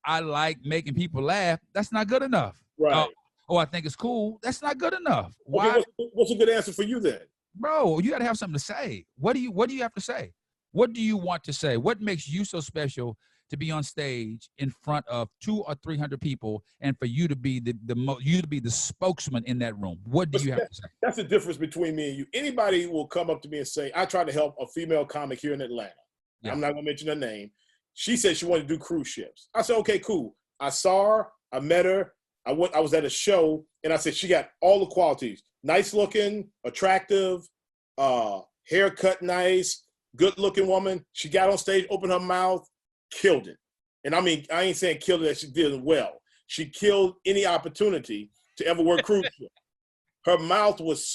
I like making people laugh. That's not good enough. Right. Oh, I think it's cool. That's not good enough. Why? Okay, what's a good answer for you then? Bro, you got to have something to say. What do you have to say? What do you want to say? What makes you so special to be on stage in front of 200 or 300 people, and for you to be the spokesman in that room? What do you have to say? That's the difference between me and you. Anybody will come up to me and say, I tried to help a female comic here in Atlanta. I'm not gonna mention her name. She said she wanted to do cruise ships. I said, okay, cool. I saw her, I met her, I was at a show, and I said, she got all the qualities. Nice looking, attractive, haircut nice, good looking woman. She got on stage, opened her mouth, killed it. And I mean, I ain't saying killed her that she did well. She killed any opportunity to ever work cruise ship. Her mouth was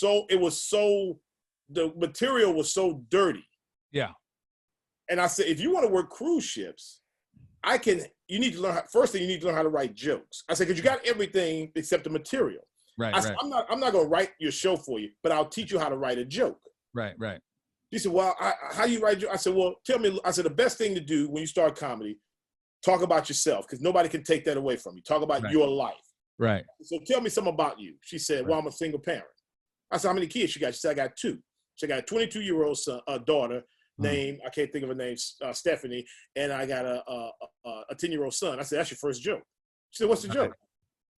the material was so dirty. Yeah. And I said, if you want to work cruise ships, you need to learn first thing you need to learn how to write jokes. I said, because you got everything except the material. Right, I said, I'm not going to write your show for you, but I'll teach you how to write a joke. Right. She said, well, how do you write jokes? I said, well, tell me. I said, the best thing to do when you start comedy, talk about yourself, because nobody can take that away from you. Talk about your life. Right. So tell me something about you. She said, well, I'm a single parent. I said, how many kids you got? She said, I got 2. She got a 22-year-old daughter named, I can't think of her name, Stephanie, and I got a 10-year-old son. I said, that's your first joke. She said, what's the joke?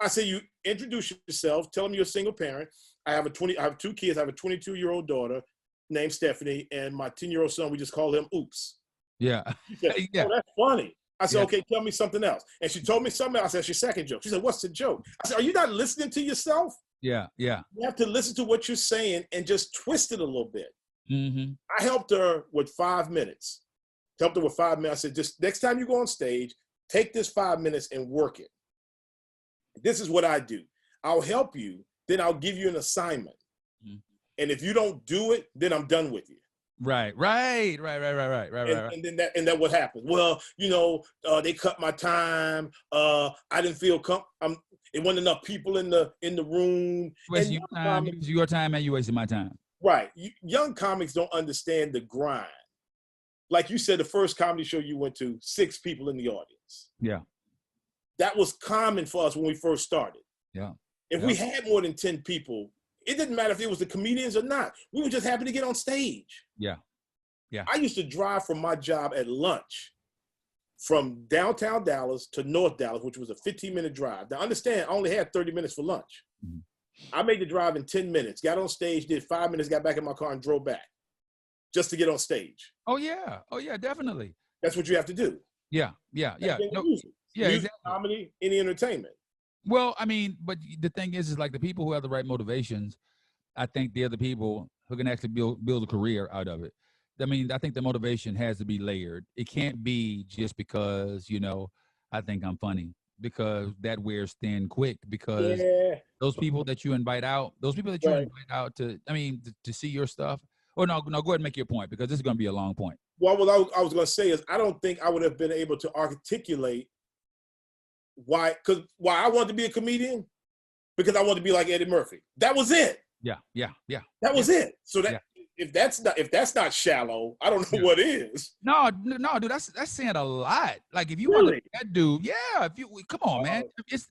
I said, you introduce yourself, tell them you're a single parent. I have 2 kids. I have a 22-year-old daughter named Stephanie, and my 10-year-old son, we just call him Oops. Yeah. She said, oh, that's funny. I said, okay, tell me something else. And she told me something else. I said, that's your second joke. She said, what's the joke? I said, are you not listening to yourself? Yeah. You have to listen to what you're saying and just twist it a little bit. Mm-hmm. I helped her with 5 minutes. I said, just next time you go on stage, take this 5 minutes and work it. This is what I do. I'll help you. Then I'll give you an assignment. Mm-hmm. And if you don't do it, then I'm done with you. Right. And then that what happens. Well, they cut my time. I didn't feel it wasn't enough people in the room. Wasting your time and you wasting my time. Right. Young comics don't understand the grind. Like you said, the first comedy show you went to, 6 people in the audience. Yeah. That was common for us when we first started. Yeah. If we had more than 10 people, it didn't matter if it was the comedians or not. We were just happy to get on stage. Yeah. I used to drive from my job at lunch from downtown Dallas to North Dallas, which was a 15-minute drive. Now, understand, I only had 30 minutes for lunch. Mm-hmm. I made the drive in 10 minutes, got on stage, did 5 minutes, got back in my car and drove back just to get on stage. Oh, yeah, definitely. That's what you have to do. Yeah. Music, exactly. Comedy, any entertainment. Well, I mean, but the thing is like the people who have the right motivations, I think they're the people who can actually build a career out of it. I mean, I think the motivation has to be layered. It can't be just because, I think I'm funny, because that wears thin quick, because those people that you invite out, to see your stuff. Or no, go ahead and make your point, because this is going to be a long point. Well, what I was going to say is I don't think I would have been able to articulate why I wanted to be a comedian, because I wanted to be like Eddie Murphy. That was it. Yeah. That was it. So if that's not shallow, I don't know what is. No, dude, that's saying a lot. Like if you want to be that dude, if you come on, man.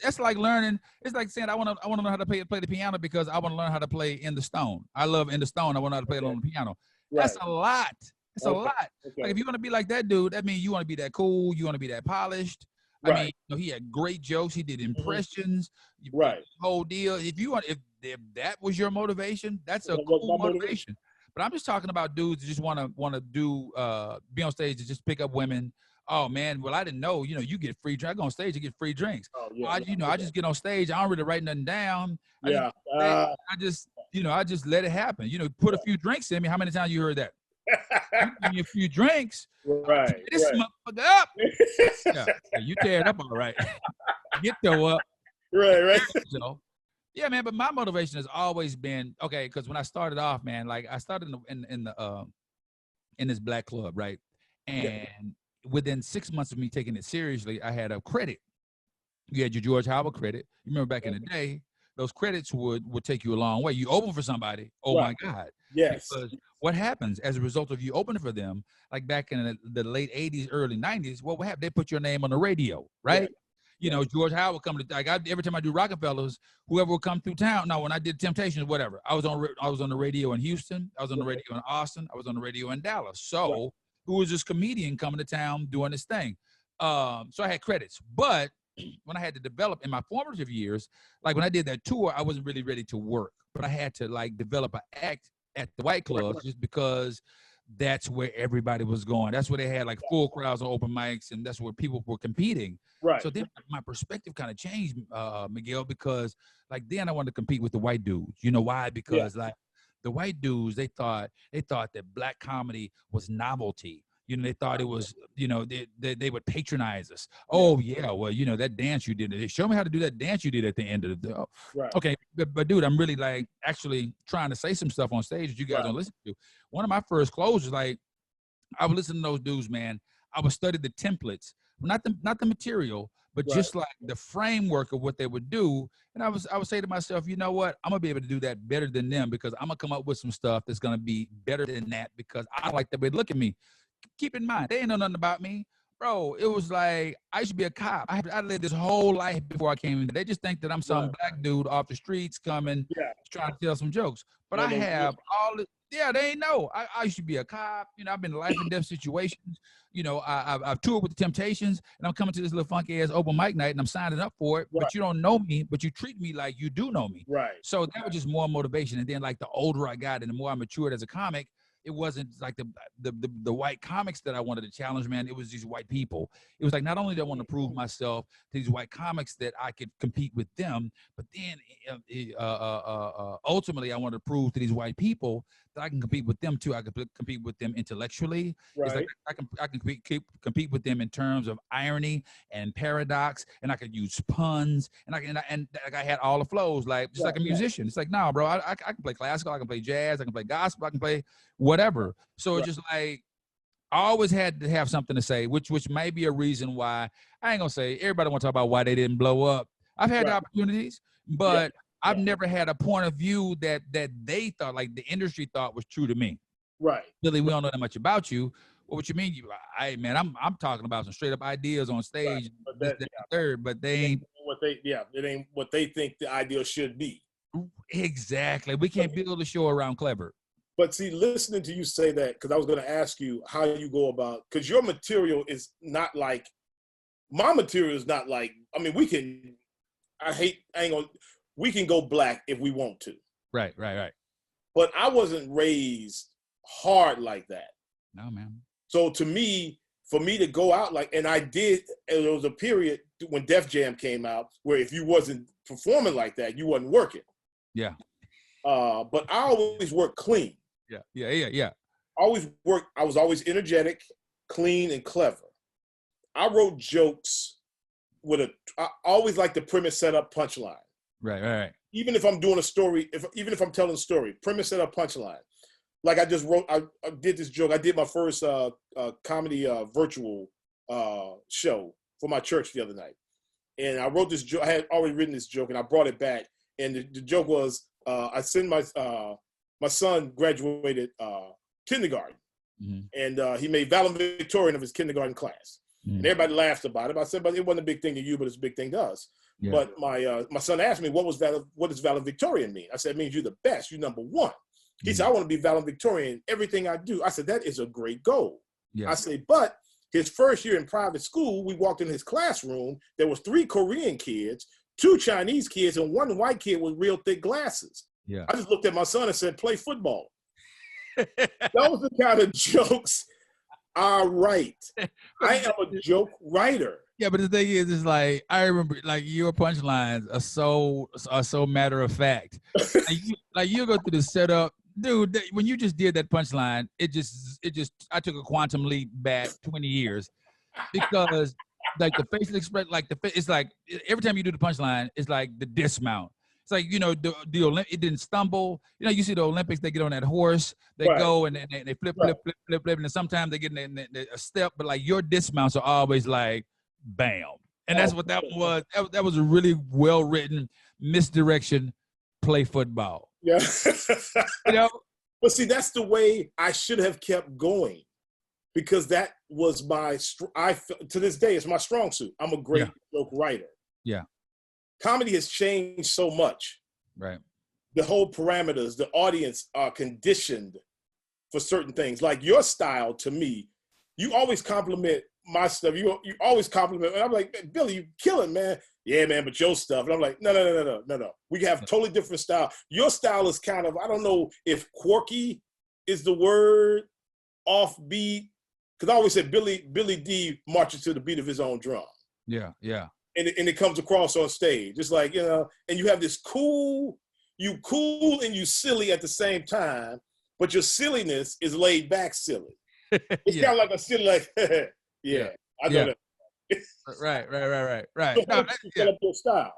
That's like learning. It's like saying I want to learn how to play the piano because I want to learn how to play In the Stone. I love In the Stone. I want to know how to play it on the piano. Right. That's a lot. It's a lot. Okay. Like if you want to be like that dude, that means you want to be that cool. You want to be that polished. I mean, he had great jokes. He did impressions. Right. Whole deal. If that was your motivation, that's a cool motivation. But I'm just talking about dudes that just want to do be on stage to just pick up women. Oh man, well I didn't know. You get free drinks. I go on stage to get free drinks. Oh, yeah, I just get on stage. I don't really write nothing down. I just let it happen. Put a few drinks in me. How many times you heard that? Give me a few drinks. Right. This motherfucker up. You tear it up all right. Get throw up. Right. Yeah, man, but my motivation has always been because when I started off, man, like I started in this black club, right? And within 6 months of me taking it seriously, I had a credit. You had your George Howard credit. You remember back in the day, those credits would take you a long way. You open for somebody, my God. Yes. Because what happens as a result of you opening for them, like back in the late 80s, early 90s, what would happen? They put your name on the radio, right? Yeah. George Howard would come to every time I do Rockefellers, whoever would come through town. No, when I did Temptations, whatever, I was on the radio in Houston, I was on the radio in Austin, I was on the radio in Dallas. So who was this comedian coming to town doing this thing? So I had credits, but when I had to develop in my formative years, like when I did that tour, I wasn't really ready to work, but I had to like develop an act at the white clubs just because that's where everybody was going. That's where they had like full crowds on open mics, and that's where people were competing. Right. So then my perspective kind of changed, Miguel, because like then I wanted to compete with the white dudes. You know why? Because like the white dudes, they thought that black comedy was novelty. You know, they thought it was, you know, they would patronize us. Oh yeah, well, you know, that dance you did. Show me how to do that dance you did at the end of the. Oh, Right. okay, but dude, I'm really like actually trying to say some stuff on stage that you guys don't listen to. One of my first closers, like I would listen to those dudes, man. I would study the templates, not the material, but just like the framework of what they would do. And I would say to myself, you know what? I'm gonna be able to do that better than them because I'm gonna come up with some stuff that's gonna be better than that because I like the way they look at me. Keep in mind, they ain't know nothing about me. Bro, it was like I used to be a cop. I lived this whole life before I came in. They just think that I'm some black dude off the streets coming, trying to tell some jokes. But I have all the they ain't know. I used to be a cop. You know, I've been in life and death situations. You know, I've toured with the Temptations, and I'm coming to this little funky ass open mic night, and I'm signing up for it. But you don't know me, but you treat me like you do know me. Right. So that was just more motivation. And then, like the older I got, and the more I matured as a comic, it wasn't like the white comics that I wanted to challenge, man. It was these white people. It was like not only did I want to prove myself to these white comics that I could compete with them, but then ultimately I wanted to prove to these white people that I can compete with them too. I can compete with them intellectually. It's like I can compete with them in terms of irony and paradox, and I could use puns, and I had all the flows, like just like a musician. It's like, nah, bro, I can play classical, I can play jazz, I can play gospel, I can play whatever. So it's just like I always had to have something to say, which may be a reason why I ain't gonna say everybody want to talk about why they didn't blow up. I've had the opportunities, but I've never had a point of view that they thought, like the industry thought, was true to me. Right. Billy, we don't know that much about you. Well, what you mean? I'm talking about some straight up ideas on stage, but they ain't what they it ain't what they think the ideal should be. Exactly. We can't build a show around clever. But see, listening to you say that, because I was going to ask you how you go about, because your material is not like, my material is not like, I mean, we can go black if we want to. Right. But I wasn't raised hard like that. No, man. So to me, for me to go out like, and I did, and there was a period when Def Jam came out where if you wasn't performing like that, you wasn't working. Yeah. But I always worked clean. Yeah. I was always energetic, clean, and clever. I wrote jokes I always like the premise, set up, punchline. Right. Even if I'm doing a story, even if I'm telling a story, premise, set up, punchline. Like I did this joke. I did my first comedy virtual show for my church the other night. And I wrote this joke. I had already written this joke, and I brought it back. And the joke was, I sent my son graduated kindergarten, and he made valedictorian of his kindergarten class. And everybody laughed about it. I said, but it wasn't a big thing to you, but it's a big thing to us. Yeah. But my son asked me, what does valedictorian mean? I said, it means you're the best, you're number one. He said, I want to be valedictorian in everything I do. I said, that is a great goal. Yeah. I said, but his first year in private school, we walked in his classroom, there was 3 Korean kids, 2 Chinese kids, and 1 white kid with real thick glasses. Yeah. I just looked at my son and said, play football. Those are the kind of jokes I write. I am a joke writer. Yeah, but the thing is, it's like, I remember, like, your punchlines are so matter of fact. you go through the setup, dude. When you just did that punchline, it just I took a quantum leap back 20 years because, like, the facial expression, like it's like every time you do the punchline, it's like the dismount. It's like, you know, it didn't stumble. You know, you see the Olympics, they get on that horse, they go and they flip, and sometimes they get in a step, but like your dismounts are always like, bam. And that's what that was. That was a really well-written misdirection, play football. Yeah. You know? But see, that's the way I should have kept going, because that was to this day, it's my strong suit. I'm a great joke writer. Yeah. Comedy has changed so much. Right. The whole parameters, the audience are conditioned for certain things. Like your style, to me, you always compliment my stuff. You always compliment. And I'm like, Billy, you killing, man. Yeah, man, but your stuff. And I'm like, no. We have totally different style. Your style is kind of, I don't know if quirky is the word, offbeat. Because I always said Billy D marches to the beat of his own drum. Yeah. And it comes across on stage. It's like, you know, and you have this cool and you silly at the same time, but your silliness is laid back silly. It's Yeah. kind of like a silly, like, Yeah. I know Yeah. that. Right. So No, how did you develop your style?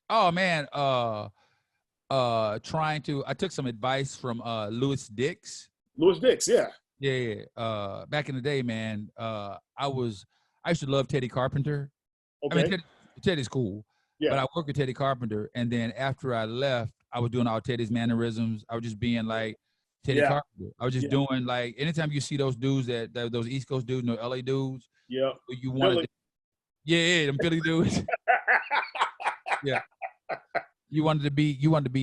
oh man, I took some advice from Louis Dix. Louis Dix, yeah. Yeah. Back in the day, man, I used to love Teddy Carpenter. I mean, Okay. Teddy's cool, but Yeah. I worked with Teddy Carpenter, and then after I left, I was doing all Teddy's mannerisms. I was just being like Teddy Yeah. Carpenter. I was just Yeah. doing like anytime you see those dudes that those East Coast dudes, no LA dudes, Yeah. you wanted, Philly. to, yeah, them Philly dudes, yeah, you wanted to be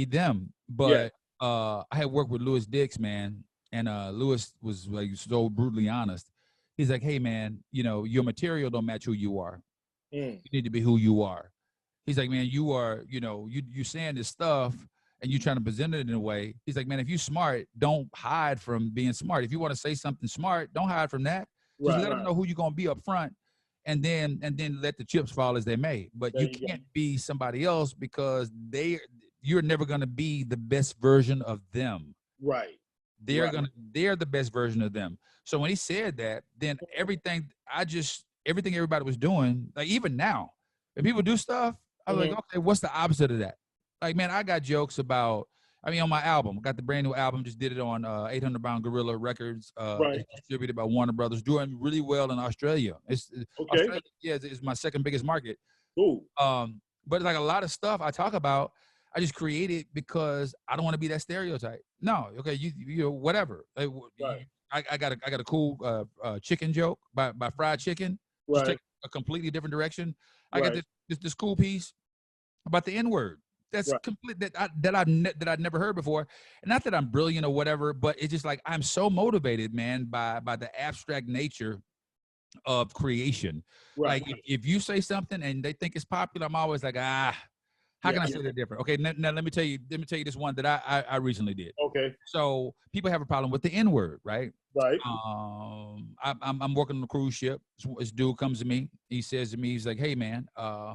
them. Yeah. But I had worked with Louis Dix, man, and Louis was like so brutally honest. He's like, hey, man, your material don't match who you are. Mm. You need to be who you are. He's like, man, you are, you saying this stuff and you trying to present it in a way. He's like, man, if you smart, don't hide from being smart. If you want to say something smart, don't hide from that. Just let them know who you're gonna be up front, and then let the chips fall as they may. But you can't be somebody else because you're never gonna be the best version of them. Right. They're the best version of them. So when he said that, then everything everybody was doing, like even now, if people do stuff, I was like, okay, what's the opposite of that? Like, man, I got jokes about, on my album, got the brand new album, just did it on 800 Pound Gorilla Records. It's distributed by Warner Brothers, doing really well in Australia. Australia, it's my second biggest market. Ooh. But like a lot of stuff I talk about, I just create it because I don't want to be that stereotype. No, okay, you whatever. Like, I got a cool chicken joke by fried chicken. Just take a completely different direction. I got this cool piece about the N-word. That's complete that I'd never heard before. And not that I'm brilliant or whatever, but it's just like I'm so motivated, man, by the abstract nature of creation. Like if you say something and they think it's popular, I'm always like, how can I say that different? Okay, now let me tell you this one that I recently did. Okay. So people have a problem with the N-word, right? Right. I'm working on a cruise ship. This dude comes to me. He says to me, he's like, hey man, I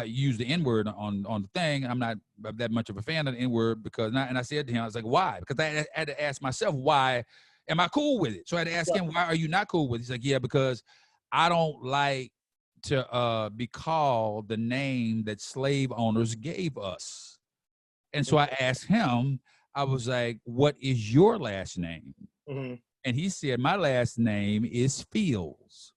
use the N-word on the thing. I'm not that much of a fan of the N-word because, and I said to him, I was like, why? Because I had to ask myself, why am I cool with it? So I had to ask him, why are you not cool with it? He's like, yeah, because I don't like to be called the name that slave owners gave us. And so I asked him, I was like, what is your last name? Mm-hmm. And he said, my last name is Fields.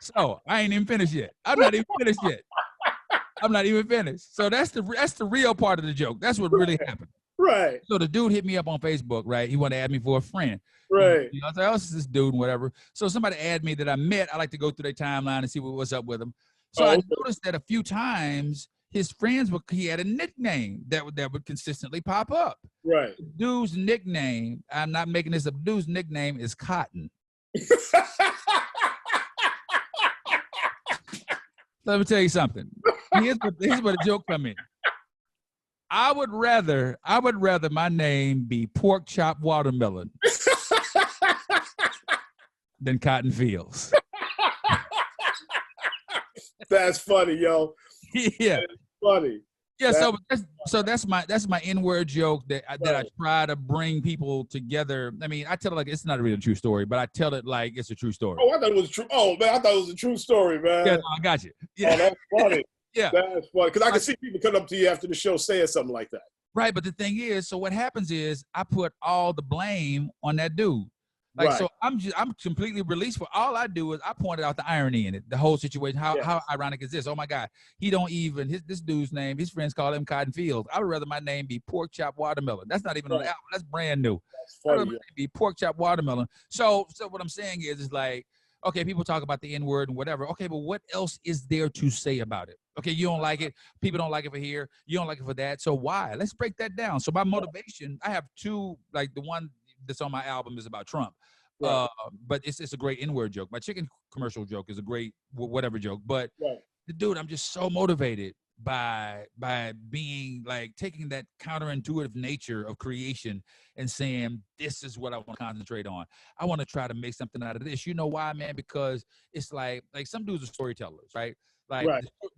So I ain't even finished yet. I'm not even finished. So that's the real part of the joke. That's what really happened. Right. So the dude hit me up on Facebook, right? He wanted to add me for a friend. Right. I was like, oh, this is this dude and whatever. So somebody add me that I met. I like to go through their timeline and see what's up with them. So I noticed that a few times his friends he had a nickname that would consistently pop up. Right. The dude's nickname, I'm not making this up, dude's nickname is Cotton. Let me tell you something. Here's where the joke come in. I would rather my name be Pork Chop Watermelon than Cotton Fields. That's funny, yo. Yeah. That's funny. Yeah, so that's my N-word joke that I try to bring people together. I mean, I tell it like it's not really a true story, but I tell it like it's a true story. Oh, I thought it was true. Oh man, I thought it was a true story, man. Yeah, no, I got you. Yeah. Oh, that's funny. Yeah, that's funny because I can see people come up to you after the show saying something like that. Right, but the thing is, so what happens is I put all the blame on that dude. Like, so I'm completely released for all I do is I pointed out the irony in it, the whole situation. How ironic is this? Oh my God, this dude's name, his friends call him Cotton Fields. I would rather my name be Pork Chop Watermelon. That's not even on the album. That's brand new. That's funny. I'd rather my name be Pork Chop Watermelon. So what I'm saying is like, okay, people talk about the N-word and whatever. Okay, but what else is there to say about it? Okay, you don't like it. People don't like it for here. You don't like it for that. So why? Let's break that down. So my motivation, I have two, like the one that's on my album is about Trump. Right. But it's a great N-word joke. My chicken commercial joke is a great whatever joke. But dude, I'm just so motivated by being like taking that counterintuitive nature of creation and saying, this is what I want to concentrate on. I want to try to make something out of this. You know why, man? Because it's like some dudes are storytellers, right? Like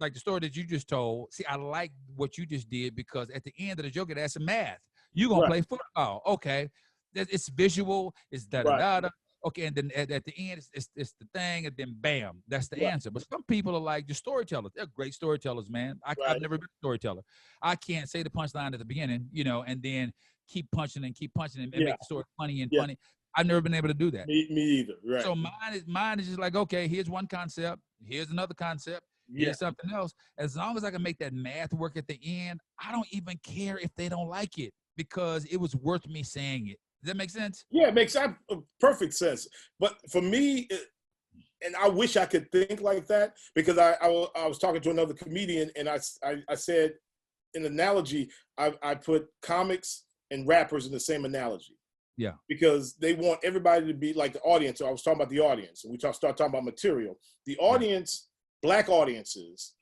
the story that you just told. See, I like what you just did because at the end of the joke, it has some math. You gonna Right. play football. Okay. It's visual, it's da da Right. da da. Okay, and then at the end, it's the thing, and then bam, that's the Right. answer. But some people are like the storytellers. They're great storytellers, man. I've Right. never been a storyteller. I can't say the punchline at the beginning, and then keep punching and Yeah. make the story funny and Yeah. funny. I've never been able to do that. Me either. Right. So mine is just like, okay, here's one concept, here's another concept, Yeah. here's something else. As long as I can make that math work at the end, I don't even care if they don't like it because it was worth me saying it. Does that make sense? Yeah, it makes perfect sense. But for me, and I wish I could think like that, because I was talking to another comedian, and I said, in analogy, I put comics and rappers in the same analogy. Yeah. Because they want everybody to be like the audience. So I was talking about the audience, and we start talking about material. The audience, Black audiences,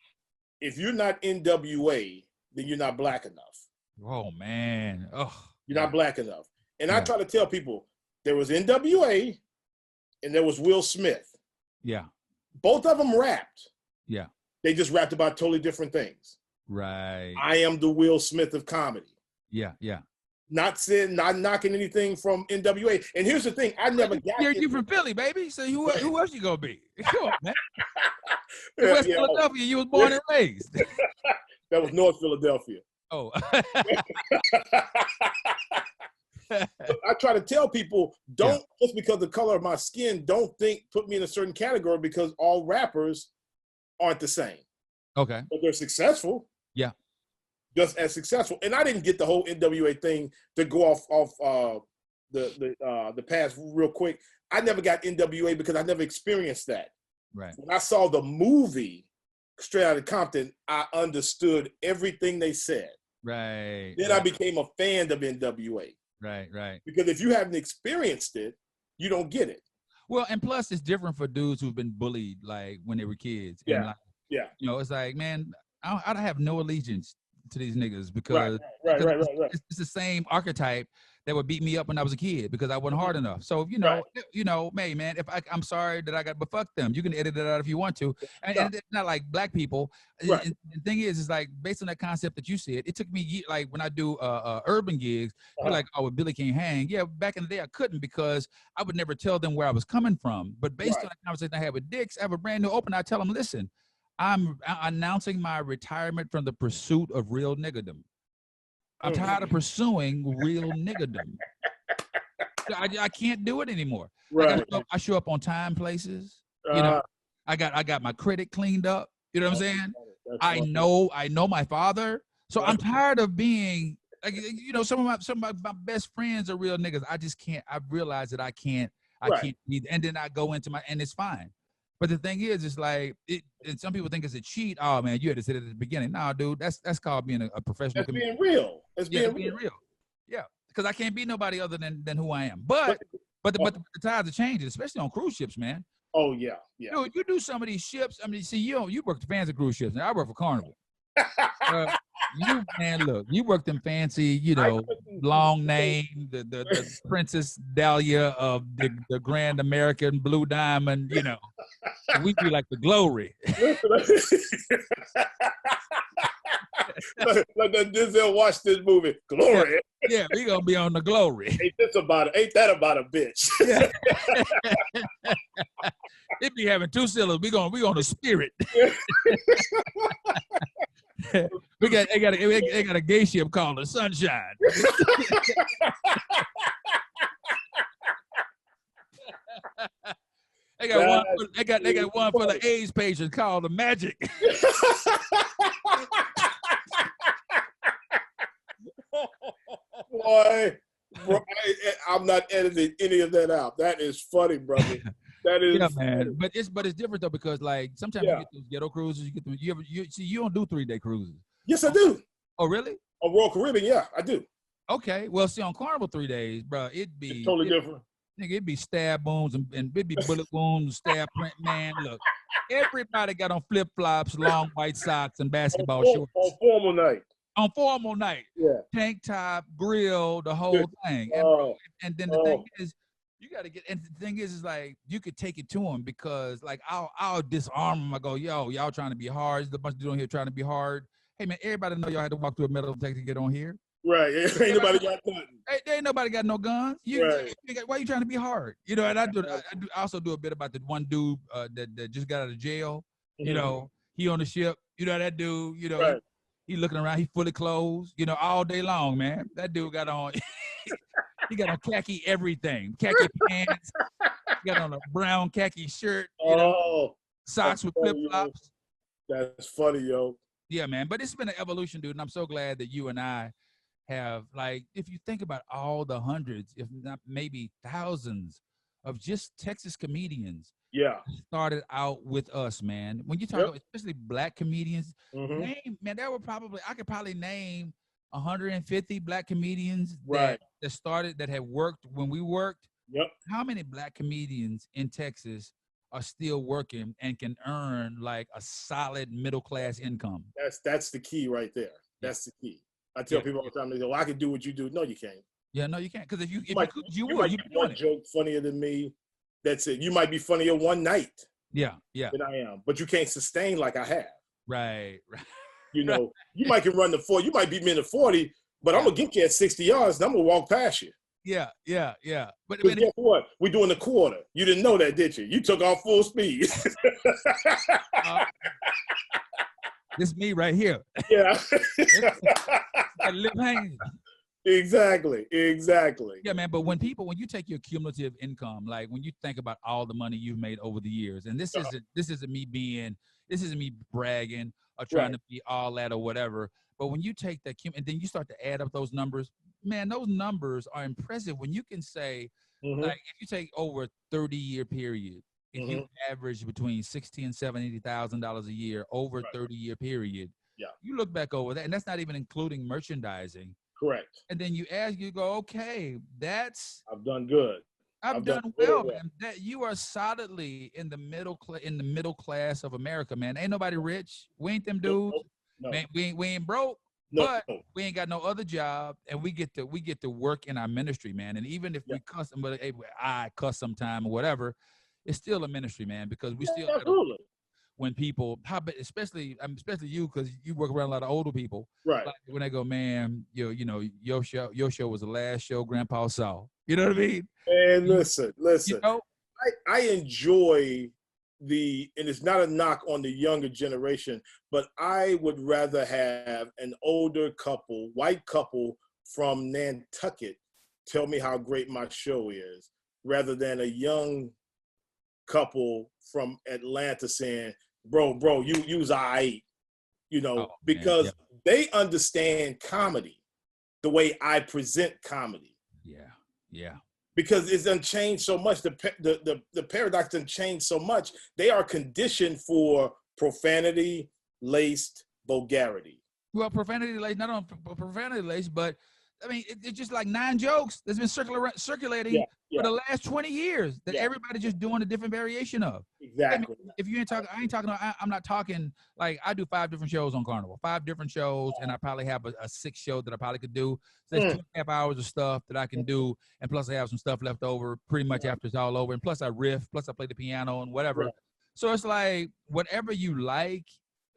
if you're not NWA, then you're not Black enough. Oh, man. Oh, you're not Black enough. And I try to tell people, there was NWA and there was Will Smith. Yeah. Both of them rapped. Yeah. They just rapped about totally different things. Right. I am the Will Smith of comedy. Yeah. Yeah. Not knocking anything from NWA. And here's the thing, I never got you from Philly, baby. So who else you gonna be? Come on, man. In Yeah, West Philadelphia, you was born and raised. That was North Philadelphia. Oh. I try to tell people, don't, just because of the color of my skin, put me in a certain category, because all rappers aren't the same. Okay. But they're successful. Yeah. Just as successful. And I didn't get the whole NWA thing to go off the past real quick. I never got NWA because I never experienced that. Right. When I saw the movie Straight Outta Compton, I understood everything they said. Right. Then I became a fan of NWA. Right. Because if you haven't experienced it, you don't get it. Well, and plus it's different for dudes who've been bullied like when they were kids. Yeah. And like, it's like, man, I don't have no allegiance to these niggas because right. It's the same archetype that would beat me up when I was a kid because I wasn't hard enough. So hey man, I'm sorry that I got, but fuck them. You can edit it out if you want to. And it's not like Black people. Right. And the thing is like based on that concept that you said, it took me like when I do urban gigs, you're like, oh, well, Billy can't hang. Yeah, back in the day I couldn't because I would never tell them where I was coming from. But based on the conversation I had with Dix, I have a brand new opener. I tell them, listen, I'm announcing my retirement from the pursuit of real niggerdom. I'm tired of pursuing real niggerdom. I can't do it anymore. Right. I show up on time, places. I got my credit cleaned up. You know what I'm saying? I know my father. So I'm tired of being like, some of my best friends are real niggas. I just can't. I've realized that I can't be, and then I go into and it's fine. But the thing is, it's like, and some people think it's a cheat. Oh man, you had to say it at the beginning. Nah, dude, that's called being a professional. That's being real. That's being real. Yeah, because I can't be nobody other than who I am. But the tides are changing, especially on cruise ships, man. Oh yeah. Dude, you do some of these ships. I mean, see, you work the fancy cruise ships. Now I work for Carnival. You work them fancy, long name, the Princess Dahlia of the Grand American Blue Diamond, we be like the Glory. like the Denzel Washington movie, Glory. Yeah, we gonna be on the Glory. Ain't that about a bitch? Yeah. It be having two syllables. We on the Spirit. They got a gay ship called the Sunshine. They got one for the AIDS patients called the Magic. Boy, bro, I'm not editing any of that out. That is funny, brother. That is, man. But it's different though, because like sometimes you get those ghetto cruises. You get them. You don't do 3-day cruises. Yes, I do. Oh, really? On Royal Caribbean, yeah, I do. Okay, well, see, on Carnival 3 days, bro, it's totally different. Nigga, it'd be stab wounds and it'd be bullet wounds, stab print. Man, look, everybody got on flip flops, long white socks, and basketball shorts. On formal night. On formal night. Yeah. Tank top, grill, the whole thing. And then the thing is, you got to get. And the thing is like you could take it to them because like I'll disarm them. I go, yo, y'all trying to be hard. There's a bunch of dudes on here trying to be hard. Hey man, everybody know y'all had to walk through a metal detector to get on here. Right. Ain't nobody got nothing. There ain't nobody got no guns. Right. Why you trying to be hard? You know, and I also do a bit about the one dude that just got out of jail. You know, he on the ship. You know, that dude, you know, Right. he looking around, he fully clothed, you know, all day long, man. That dude got on, he got on khaki everything, khaki pants, he got on a brown khaki shirt, you know, socks with flip-flops. That's funny, yo. Yeah, man. But it's been an evolution, dude, and I'm so glad that you and I have, like, if you think about all the hundreds, if not maybe thousands of just Texas comedians started out with us, man. When you talk about especially black comedians, I could probably name 150 black comedians that started, that had worked when we worked. How many black comedians in Texas are still working and can earn like a solid middle class income? That's the key right there. That's the key. I tell people all the time, they go, well, I can do what you do. No, you can't. Yeah, no, you can't. Because if you might be one joke funnier than me. That's it. You might be funnier one night. Yeah. Than I am, but you can't sustain like I have. Right. You know, you might can run the 40. You might beat me in the 40, but I'm gonna get you at 60 yards, and I'm gonna walk past you. Yeah. But guess what? We're doing the quarter. You didn't know that, did you? You took off full speed. This me right here. Yeah. Lip hanging. Exactly. Yeah, man. But when you take your cumulative income, like when you think about all the money you've made over the years, and this isn't me bragging or trying to be all that or whatever. But when you take that and then you start to add up those numbers, man, those numbers are impressive. When you can say, like, if you take over a 30-year period, if you average between $60,000 and $70,000 a year over a 30-year period, you look back over that, and that's not even including merchandising. Correct. And then you go, okay, I've done good. I've done well, man. That you are solidly in the middle class of America, man. Ain't nobody rich. We ain't them dudes. No. Man, we ain't broke. But we ain't got no other job, and we get to work in our ministry, man. And even if we cuss, but I cuss sometime or whatever, it's still a ministry, man, because we still when people, especially you, because you work around a lot of older people, right? Like when they go, man, your show was the last show Grandpa saw. You know what I mean? And listen, you know? I enjoy and it's not a knock on the younger generation, but I would rather have an older couple, white couple from Nantucket, tell me how great my show is, rather than a young couple from Atlanta saying, bro, you was all right, you know, because they understand comedy the way I present comedy. Yeah. Because it's done changed so much. The paradox done changed so much. They are conditioned for profanity laced vulgarity. Well, profanity laced, not on profanity laced, but I mean, it's just like 9 jokes that's been circulating for the last 20 years that everybody just doing a different variation of. Exactly. I mean, if you ain't talking, I'm not talking, like I do 5 different shows on Carnival, 5 different shows, and I probably have a 6th show that I probably could do. So that's 2.5 hours of stuff that I can do, and plus I have some stuff left over pretty much after it's all over, and plus I riff, plus I play the piano and whatever. Right. So it's like whatever you like,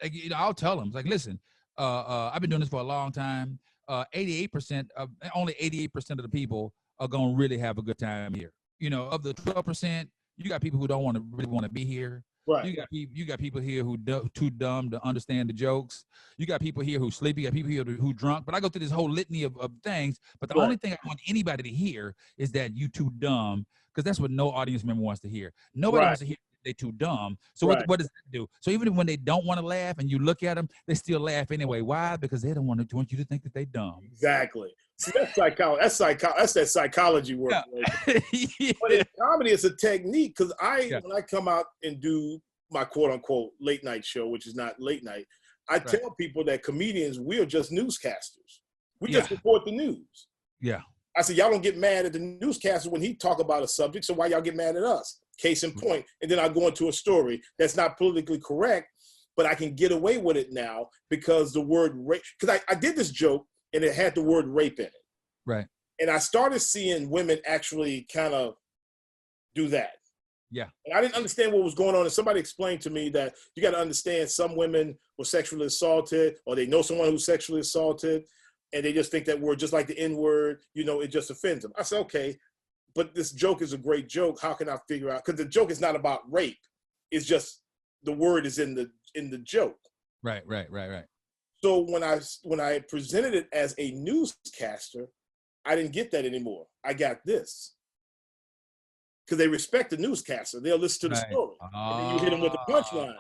you know, I'll tell them, it's like, listen, I've been doing this for a long time. 88% of the people are gonna really have a good time here. You know, of the 12%, you got people who don't really want to be here. Right. You got people here who too dumb to understand the jokes. You got people here who sleepy. You got people here who drunk. But I go through this whole litany of things. But the only thing I want anybody to hear is that you too dumb, because that's what no audience member wants to hear. Nobody wants to hear they too dumb. So what does that do? So even when they don't want to laugh and you look at them, they still laugh anyway. Why? Because they don't want you to think that they dumb. Exactly. See, that's psychology. That's that psychology work. But in comedy, it's a technique. Because when I come out and do my quote unquote late night show, which is not late night, I tell people that comedians, we're just newscasters. We just report the news. Yeah. I said, y'all don't get mad at the newscaster when he talk about a subject. So why y'all get mad at us? Case in point. And then I go into a story that's not politically correct, but I can get away with it now because the word rape, because I did this joke and it had the word rape in it. Right. And I started seeing women actually kind of do that. Yeah. And I didn't understand what was going on. And somebody explained to me that you got to understand some women were sexually assaulted or they know someone who's sexually assaulted. and they just think that word, just like the N word, it just offends them. I said, okay, but this joke is a great joke. How can I figure out? Because the joke is not about rape. It's just the word is in the joke. Right. So when I presented it as a newscaster, I didn't get that anymore. I got this. Because they respect the newscaster. They'll listen to the story. And then you hit them with the punchline.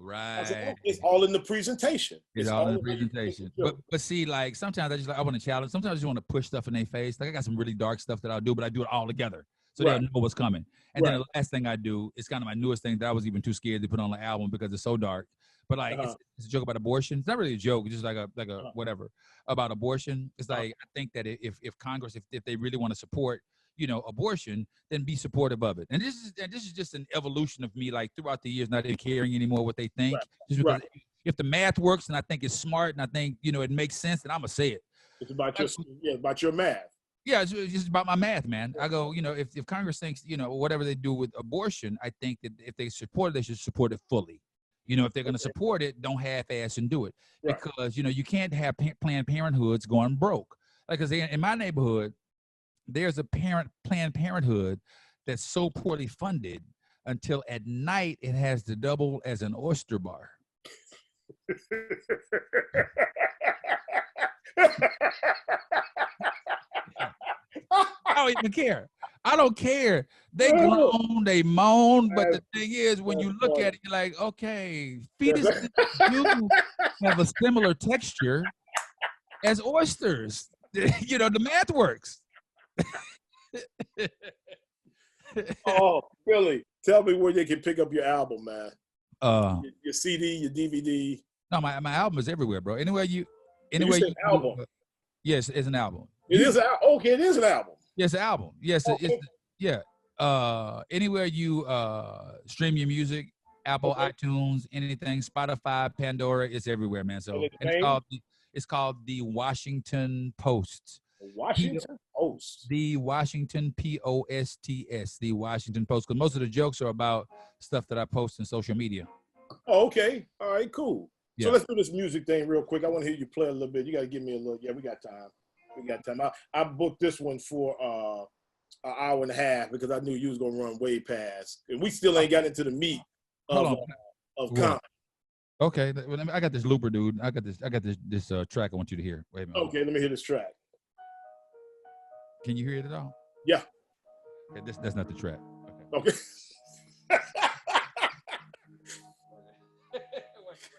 Right. I said, oh, it's all in the presentation. It's all in the presentation. But see, like sometimes I want to challenge. Sometimes I just want to push stuff in their face. Like I got some really dark stuff that I'll do, but I do it all together. So they'll know what's coming. And then the last thing I do is kind of my newest thing that I was even too scared to put on the album because it's so dark. But like it's a joke about abortion. It's not really a joke, it's just like a whatever about abortion. It's like I think that if Congress, if they really want to support, abortion, then be supportive of it. And this is just an evolution of me, like throughout the years, not caring anymore what they think. Just because if the math works and I think it's smart and I think, it makes sense, then I'm gonna say it. It's about your math. Yeah, it's just about my math, man. I go, if Congress thinks, whatever they do with abortion, I think that if they support it, they should support it fully. If they're going to support it, don't half-ass and do it. Because, you can't have Planned Parenthoods going broke. Like, because in my neighborhood, there's a Planned Parenthood that's so poorly funded until at night it has to double as an oyster bar. I don't even care. I don't care. They groan, they moan, but the thing is, when you look at it, you're like, okay, fetuses do have a similar texture as oysters. The math works. Oh, Billy, tell me where they can pick up your album, man. Your CD, your DVD. No, my album is everywhere, bro. Anywhere you album. Yes, it's an album. It is an album. Yes, an album. Yes, yeah. Anywhere you stream your music, Apple, iTunes, anything, Spotify, Pandora, it's everywhere, man. So it's called the Washington Post. Washington Post. The Washington Posts. The Washington Post. Because most of the jokes are about stuff that I post in social media. Oh, okay. All right, cool. Yeah. So let's do this music thing real quick. I want to hear you play a little bit. You got to give me a little. Yeah, we got time. I booked this one for an hour and a half because I knew you was gonna run way past, and we still ain't got into the meat of comedy. Okay, I got this looper, dude. I got this track I want you to hear. Wait a minute. Okay, let me hear this track. Can you hear it at all? Yeah. Okay, that's not the track. Okay.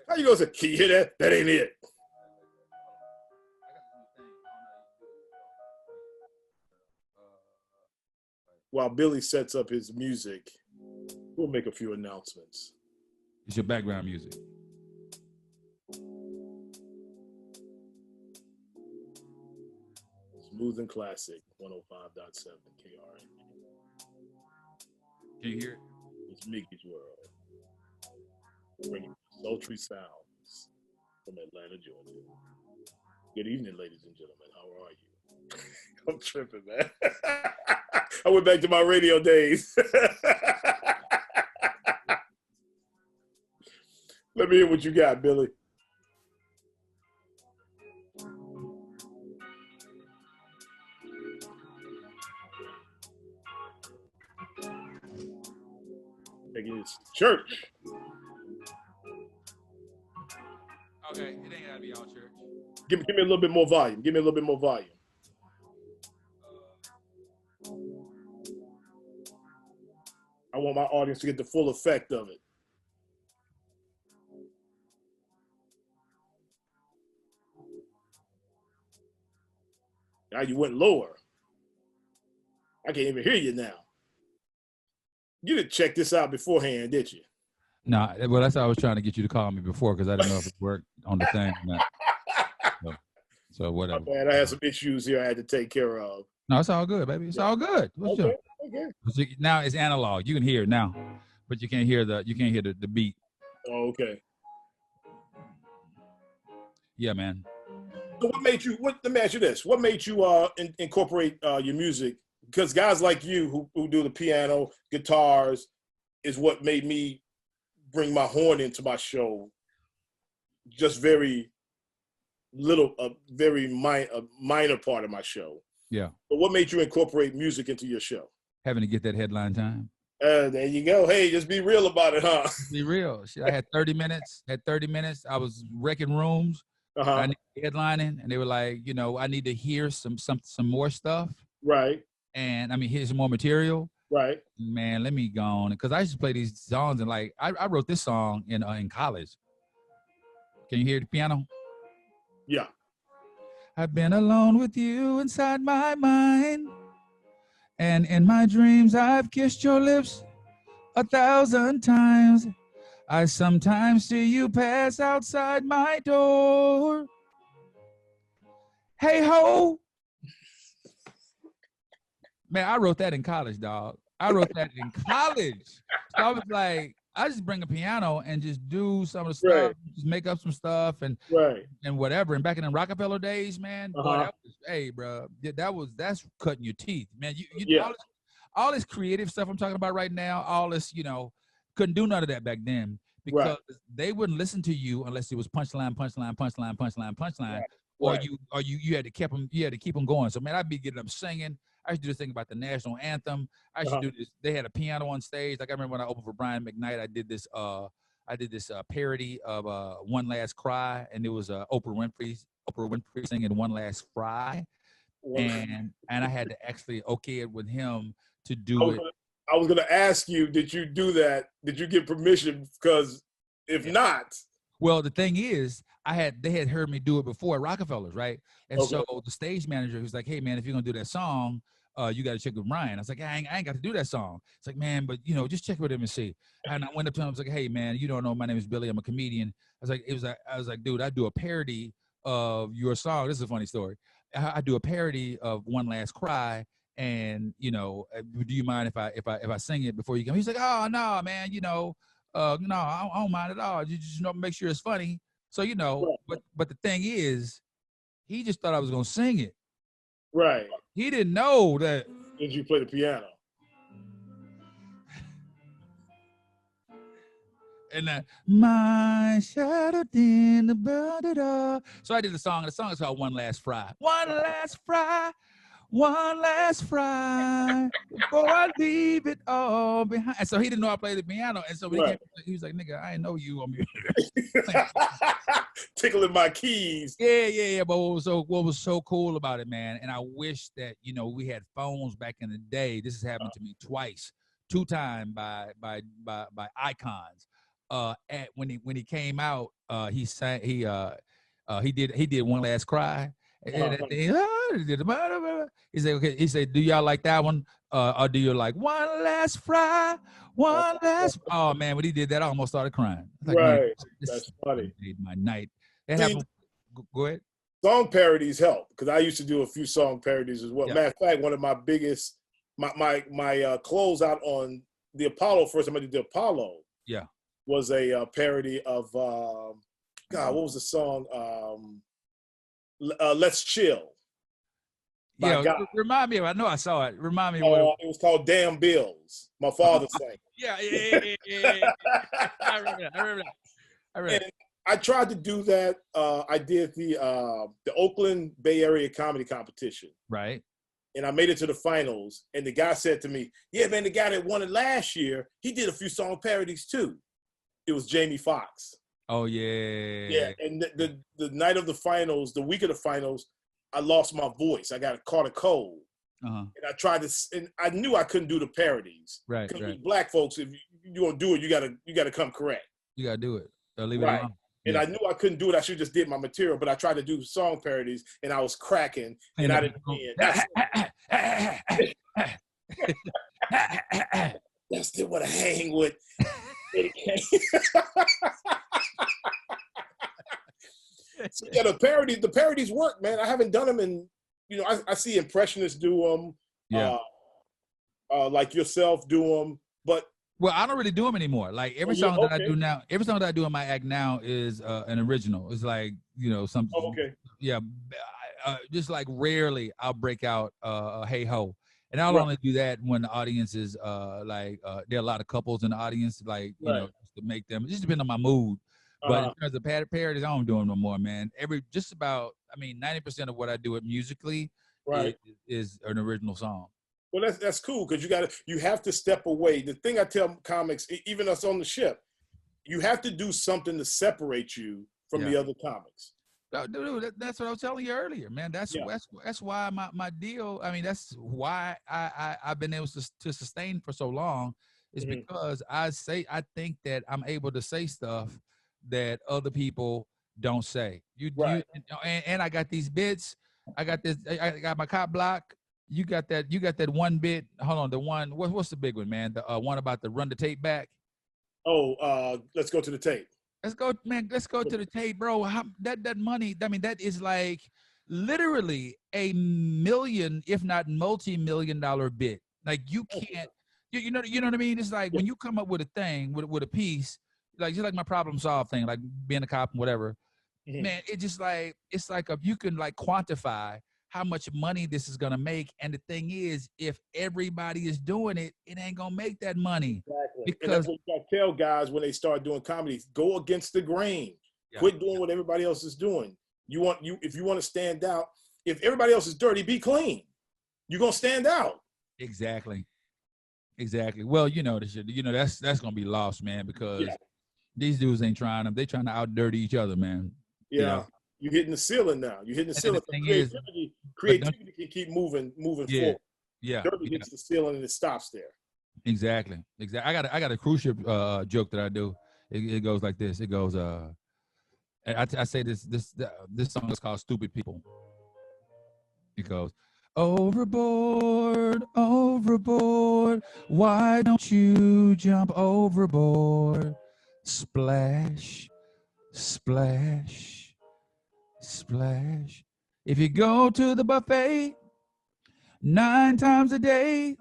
How you gonna say? Can you hear that? That ain't it. While Billy sets up his music, we'll make a few announcements. It's your background music. Smooth and classic, 105.7 KRN. Can you hear it? It's Mickey's World. Bringing sultry sounds from Atlanta, Georgia. Good evening, ladies and gentlemen. How are you? I'm tripping, man. I went back to my radio days. Let me hear what you got, Billy. Taking this to church. Okay, it ain't gotta be all church. Give me a little bit more volume. I want my audience to get the full effect of it. Now you went lower. I can't even hear you now. You didn't check this out beforehand, did you? No, well, that's how I was trying to get you to call me before because I didn't know if it worked on the thing or not. So whatever. Man, I had some issues here I had to take care of. No, it's all good, baby. It's all good. Okay. Now it's analog. You can hear it now, but you can't hear the beat. Oh, okay. Yeah, man. So what made you? Let me ask you this: what made you incorporate your music? Because guys like you who do the piano, guitars, is what made me bring my horn into my show. Just very a very minor part of my show. Yeah. But what made you incorporate music into your show? Having to get that headline time. There you go. Hey, just be real about it, huh? Be real. Shit, I had 30 minutes. I was wrecking rooms. I needed headlining, and they were like, you know, I need to hear some more stuff. Right. And I mean, here's some more material. Right. Man, let me go on. Because I used to play these songs, and like I wrote this song in college. Can you hear the piano? Yeah. I've been alone with you inside my mind. And in my dreams, I've kissed your lips 1,000 times. I sometimes see you pass outside my door. Hey ho. Man, I wrote that in college, dog. I wrote that in college. So I was like, I just bring a piano and just do some of the stuff, Right. just make up some stuff and whatever. And back in the Rockefeller days, man, boy, that was, hey, bro, that's cutting your teeth, man. You all this creative stuff I'm talking about right now, all this, you know, couldn't do none of that back then because they wouldn't listen to you unless it was punchline, or you had to keep them going. So man, I'd be getting up singing. I used to do this thing about the national anthem. I used to do this. They had a piano on stage. Like I remember when I opened for Brian McKnight, I did this parody of "One Last Cry," and it was Oprah Winfrey singing "One Last Fry," and I had to actually okay it with him to do it. I was gonna ask you, did you do that? Did you get permission? Because if not, well, the thing is, they had heard me do it before at Rockefeller's, right? And so the stage manager was like, "Hey man, if you're gonna do that song, you got to check with Ryan." I was like, I ain't got to do that song. It's like, man, but you know, just check with him and see. And I went up to him. I was like, "Hey man, you don't know my name is Billy. I'm a comedian." I was like, dude, I do a parody of your song. This is a funny story. I do a parody of "One Last Cry." And you know, do you mind if I sing it before you come? He's like, "Oh no, man, you know, no, I don't mind at all. You just know, make sure it's funny." So you know, but the thing is, he just thought I was gonna sing it. Right. He didn't know that. Did you play the piano? And my shadow in the da. So I did the song. The song is called "One Last Fry." One last fry. One last fry before I leave it all behind. And so he didn't know I played the piano. And so when he was like, "Nigga, I didn't know you on music." Tickling my keys. Yeah. But what was so cool about it, man, and I wish that, you know, we had phones back in the day. This has happened to me twice, 2 times by icons. When he came out, he did "One Last Cry." And he said, "Okay." He said, "Do y'all like that one, or do you like one last fry, one last?" Oh man, when he did that, I almost started crying. Like, right, man, that's funny. Made my night. That happened. Go ahead. Song parodies help because I used to do a few song parodies as well. Yeah. Matter of fact, one of my biggest, my closeout on the Apollo, first time I did the Apollo, was a parody of God. What was the song? Let's Chill. Yeah, remind me. I know I saw it. Remind me. It was called "Damn Bills." My father sang. Yeah. I remember that. I tried to do that. I did the Oakland Bay Area comedy competition. Right. And I made it to the finals. And the guy said to me, "Yeah, man, the guy that won it last year, he did a few song parodies too." It was Jamie Foxx. Oh yeah. Yeah, and the night of the finals, the week of the finals, I lost my voice. I caught a cold, and I tried to, and I knew I couldn't do the parodies. Right. Because with black folks, if you want to do it, you gotta come correct. You gotta do it. Leave it alone. And I knew I couldn't do it. I should just did my material, but I tried to do song parodies, and I was cracking, and I didn't win. I still want to hang with. So yeah, the parodies work, man. I haven't done them in, you know, I see impressionists do them. Yeah. Like yourself do them, but. Well, I don't really do them anymore. Like every song that I do now, every song that I do in my act now is an original. It's like, you know, something. Oh, okay. Yeah. Just like rarely I'll break out "Hey Ho." And I'll only do that when the audience is there are a lot of couples in the audience, like, you know, just to make them, it just depends on my mood. But in terms of parodies, I don't do them no more, man. Just about, 90% of what I do it musically Right. is an original song. Well, that's cool because you have to step away. The thing I tell comics, even us on the ship, you have to do something to separate you from the other comics. No, dude, that's what I was telling you earlier, man. That's why my deal. That's why I've been able to sustain for so long. Is because I think that I'm able to say stuff that other people don't say. And I got these bits. I got my cop block. You got that one bit. Hold on, the one. What's the big one, man? The one about the run the tape back. Oh, let's go to the tape. Let's go, man. Let's go to the tape, bro. That money. That is like literally a million, if not multi-million-dollar bit. Like you can't. You know what I mean? It's like when you come up with a thing with a piece, like just like my problem solve thing, like being a cop and whatever. Man, it's like you can like quantify how much money this is gonna make. And the thing is, if everybody is doing it, it ain't gonna make that money. Exactly. Because and that's what I tell guys when they start doing comedy: go against the grain. Quit doing what everybody else is doing. If you want to stand out, if everybody else is dirty, be clean. You're gonna stand out. Exactly. Well, that's gonna be lost, man, because these dudes ain't trying them. They trying to out dirty each other, man. Yeah. You're hitting the ceiling now. You're hitting the ceiling. Creativity can keep moving forward. Yeah. Dirty hits the ceiling and it stops there. Exactly. I got a cruise ship joke that I do. It goes like this. It goes I say this song is called Stupid People. It goes, overboard, why don't you jump overboard? Splash, splash, splash. If you go to the buffet 9 times a day,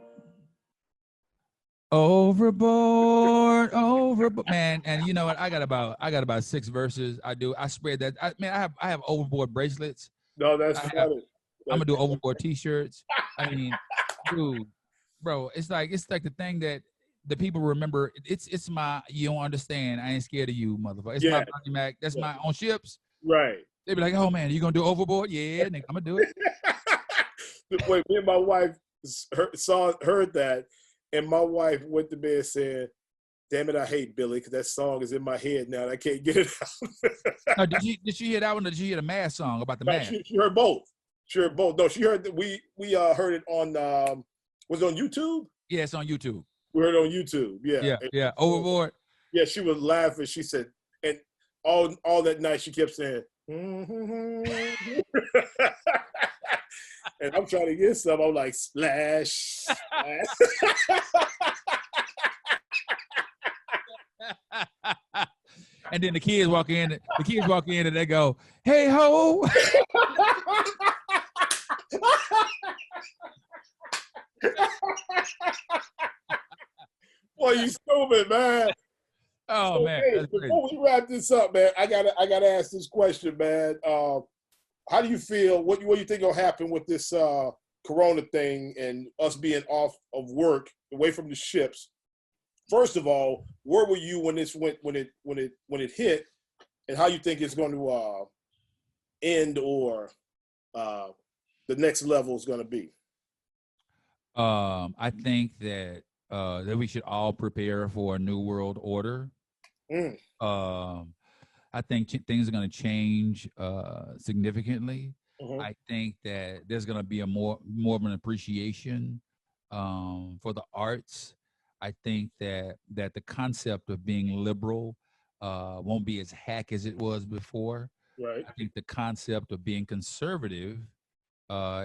overboard, man. And you know what? I got about 6 verses. I spread that. I have overboard bracelets. No, that's funny. I'm gonna do overboard T-shirts. Dude, bro, it's like the thing that the people remember. It's my, you don't understand. I ain't scared of you, motherfucker. It's my Bernie Mac. That's my own ships. Right. They be like, oh man, you gonna do overboard? Yeah, nigga, I'm gonna do it. Wait, me and my wife heard that, and my wife went to bed and said, "Damn it, I hate Billy because that song is in my head now and I can't get it out." No, did she hear that one, or did she hear the mask song about the mask? She heard both. No, she heard that we heard it on was it on YouTube? Yeah, it's on YouTube. We heard it on YouTube. Yeah. Overboard. Yeah, she was laughing. She said, and all that night she kept saying, and I'm trying to get some. I'm like, splash, splash. And then the kids walk in and they go, "Hey ho." Boy, you stupid, man. Oh so, man. Hey, before we wrap this up, man, I gotta ask this question, man. How do you feel? What do you think will happen with this Corona thing and us being off of work, away from the ships? First of all, where were you when it hit, and how you think it's going to end, or the next level is going to be? I think that we should all prepare for a new world order. I think things are going to change significantly. Mm-hmm. I think that there's going to be a more of an appreciation for the arts. I think that the concept of being liberal won't be as hack as it was before. Right. I think the concept of being conservative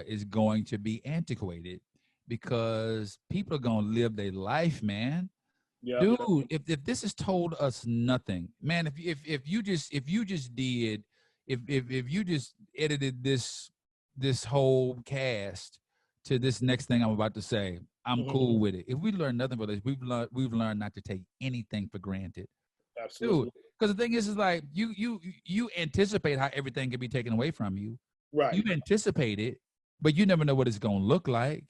is going to be antiquated because people are going to live their life, man. Yeah. Dude, if this has told us nothing, man, if you just edited this whole cast to this next thing I'm about to say, I'm cool with it. If we learn nothing from this, we've learned not to take anything for granted. Absolutely. Because the thing is like you anticipate how everything can be taken away from you. Right. You anticipate it, but you never know what it's gonna look like.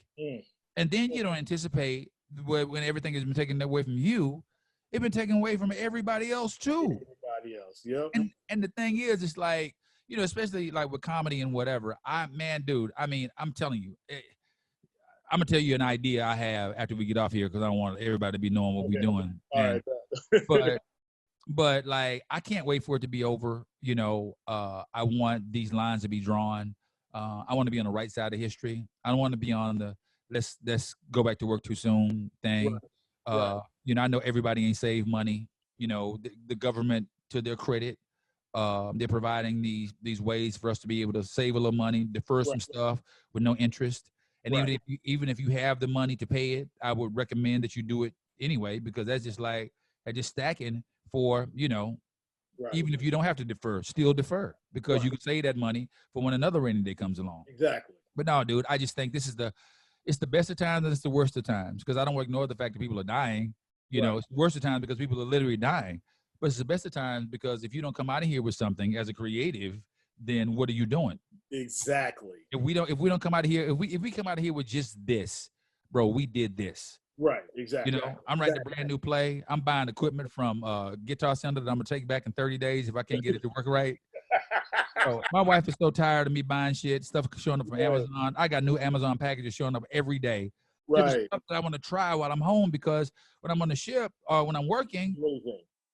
And then you don't anticipate when everything has been taken away from you, it's been taken away from everybody else too. Everybody else. Yep. And the thing is, it's like, you know, especially like with comedy and whatever. Dude, I mean, I'm telling you, I'm gonna tell you an idea I have after we get off here because I don't want everybody to be knowing what we're doing. All right. But like, I can't wait for it to be over. You know, I want these lines to be drawn. I want to be on the right side of history. I don't want to be on the let's go back to work too soon thing. Right. You know, I know everybody ain't saved money. You know, the government, to their credit, they're providing these ways for us to be able to save a little money, defer some stuff with no interest. And even if you have the money to pay it, I would recommend that you do it anyway, because that's just stacking for, you know, even if you don't have to defer, still defer, because you can save that money for when another rainy day comes along. Exactly. But no, dude, I just think it's the best of times and it's the worst of times, because I don't ignore the fact that people are dying. You know, it's the worst of times because people are literally dying. But it's the best of times because if you don't come out of here with something as a creative, then what are you doing? Exactly. If we don't come out of here, if we come out of here with just this, bro, we did this. Right. Exactly. You know, I'm writing a brand new play. I'm buying equipment from Guitar Center that I'm gonna take back in 30 days if I can't get it to work right. Bro, my wife is so tired of me buying stuff showing up from Amazon. I got new Amazon packages showing up every day. Different stuff that I want to try while I'm home, because when I'm on the ship or when I'm working,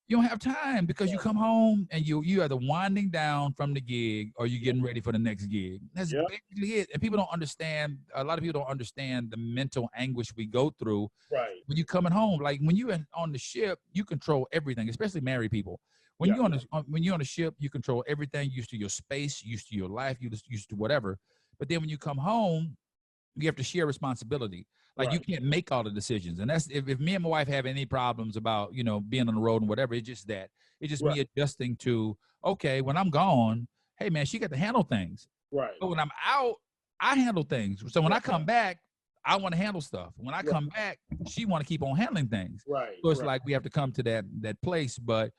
you don't have time, because you come home and you either winding down from the gig or you're getting ready for the next gig. That's basically it. And people don't understand. A lot of people don't understand the mental anguish we go through when you coming home. Like when you on the ship, you control everything, especially married people. When you're on the ship, you control everything. Used to your space, used to your life, used to whatever. But then when you come home, you have to share responsibility. Like you can't make all the decisions. And that's if me and my wife have any problems about, you know, being on the road and whatever, it's just me adjusting to, okay, when I'm gone, hey man, she got to handle things. Right. But when I'm out, I handle things. So when I come back, I want to handle stuff. When I come back, she want to keep on handling things. Right. So it's like we have to come to that place. But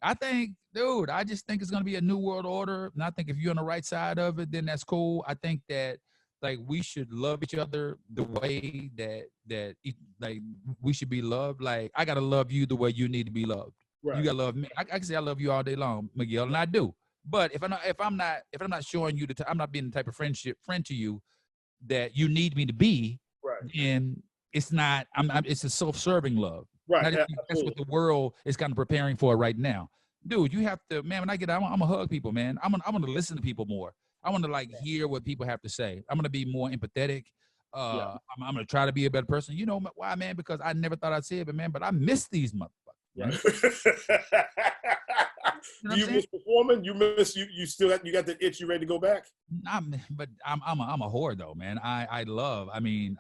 I think, dude, I just think it's going to be a new world order. And I think if you're on the right side of it, then that's cool. I think that, like, we should love each other the way that like we should be loved. Like, I gotta love you the way you need to be loved. Right. You gotta love me. I can say I love you all day long, Miguel, and I do. But if I'm not showing you I'm not being the type of friend to you that you need me to be, then it's not. It's a self-serving love. Right. That's what the world is kind of preparing for right now, dude. You have to, man. When I'm gonna hug people, man. I'm gonna listen to people more. I want to hear what people have to say. I'm going to be more empathetic. I'm going to try to be a better person. You know why, man? Because I never thought I'd say it, but man, I miss these motherfuckers. Do you miss performing? You miss you still you got the itch? You ready to go back? I'm a whore though, man.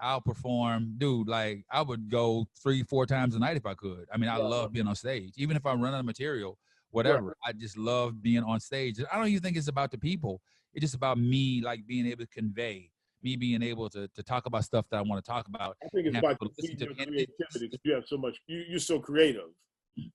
I'll perform, dude. Like I would go 3-4 times a night if I could. I mean, I love being on stage, even if I'm running out of material, whatever. I just love being on stage. I don't even think it's about the people. It's just about me, like being able to convey, me being able to talk about stuff that I want to talk about. I think it's about your creativity, because you have so much. You're so creative.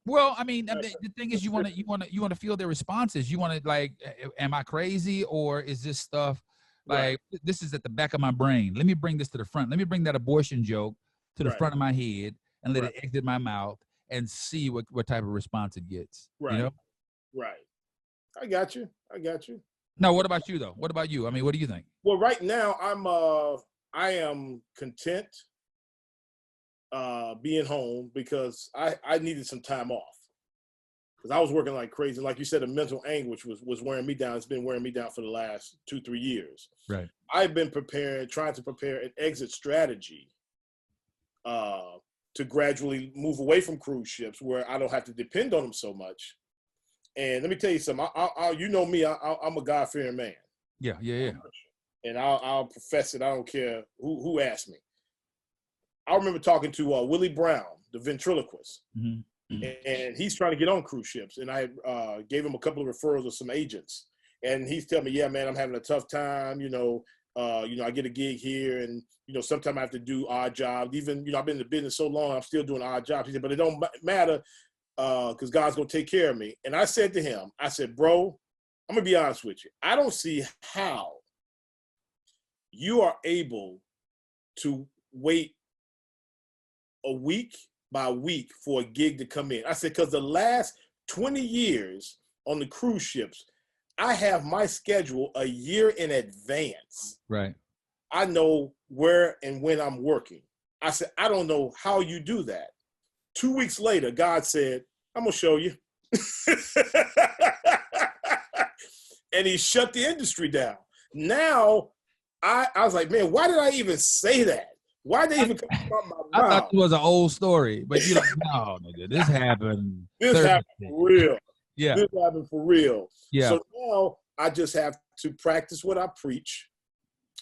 Well, I mean, the thing is, you want to feel their responses. You want to like, am I crazy, or is this stuff like this is at the back of my brain? Let me bring this to the front. Let me bring that abortion joke to the front of my head and let it exit my mouth and see what type of response it gets. Right. You know? Right. I got you. Now, what about you though? What about you? I mean, what do you think? Well, right now I am content being home, because I needed some time off, because I was working like crazy. Like you said, the mental anguish was wearing me down. It's been wearing me down for the last 2-3 years. Right. I've been trying to prepare an exit strategy to gradually move away from cruise ships where I don't have to depend on them so much. And let me tell you something. You know me. I'm a God-fearing man. Yeah. And I'll profess it. I don't care who asks me. I remember talking to Willie Brown, the ventriloquist, and he's trying to get on cruise ships. And I gave him a couple of referrals of some agents, and he's telling me, "Yeah, man, I'm having a tough time. I get a gig here, and sometimes I have to do odd jobs. Even I've been in the business so long, I'm still doing odd jobs." He said, "But it don't matter." Because God's going to take care of me. And I said to him, I said, bro, I'm going to be honest with you. I don't see how you are able to wait a week by week for a gig to come in. I said, because the last 20 years, on the cruise ships, I have my schedule a year in advance. Right. I know where and when I'm working. I said, I don't know how you do that. 2 weeks later, God said, I'm going to show you. And he shut the industry down. Now, I was like, man, why did I even say that? Why did they even come out my I mouth? thought it was an old story, but you're like, no, nigga, this happened. This happened for real. Yeah. This happened for real. Yeah. So now I just have to practice what I preach.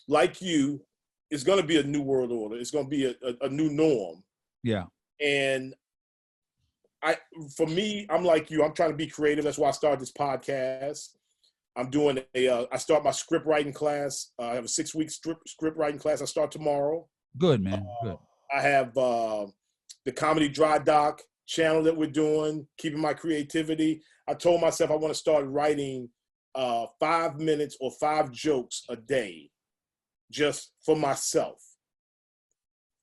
Like you, it's going to be a new world order. It's going to be a new norm. Yeah. And for me, I'm like you. I'm trying to be creative. That's why I started this podcast. I'm doing I start my script writing class. I have a 6-week script writing class. I start tomorrow. Good, man. Good. I have the Comedy Dry Dock channel that we're doing, keeping my creativity. I told myself I want to start writing 5 minutes or 5 jokes a day just for myself.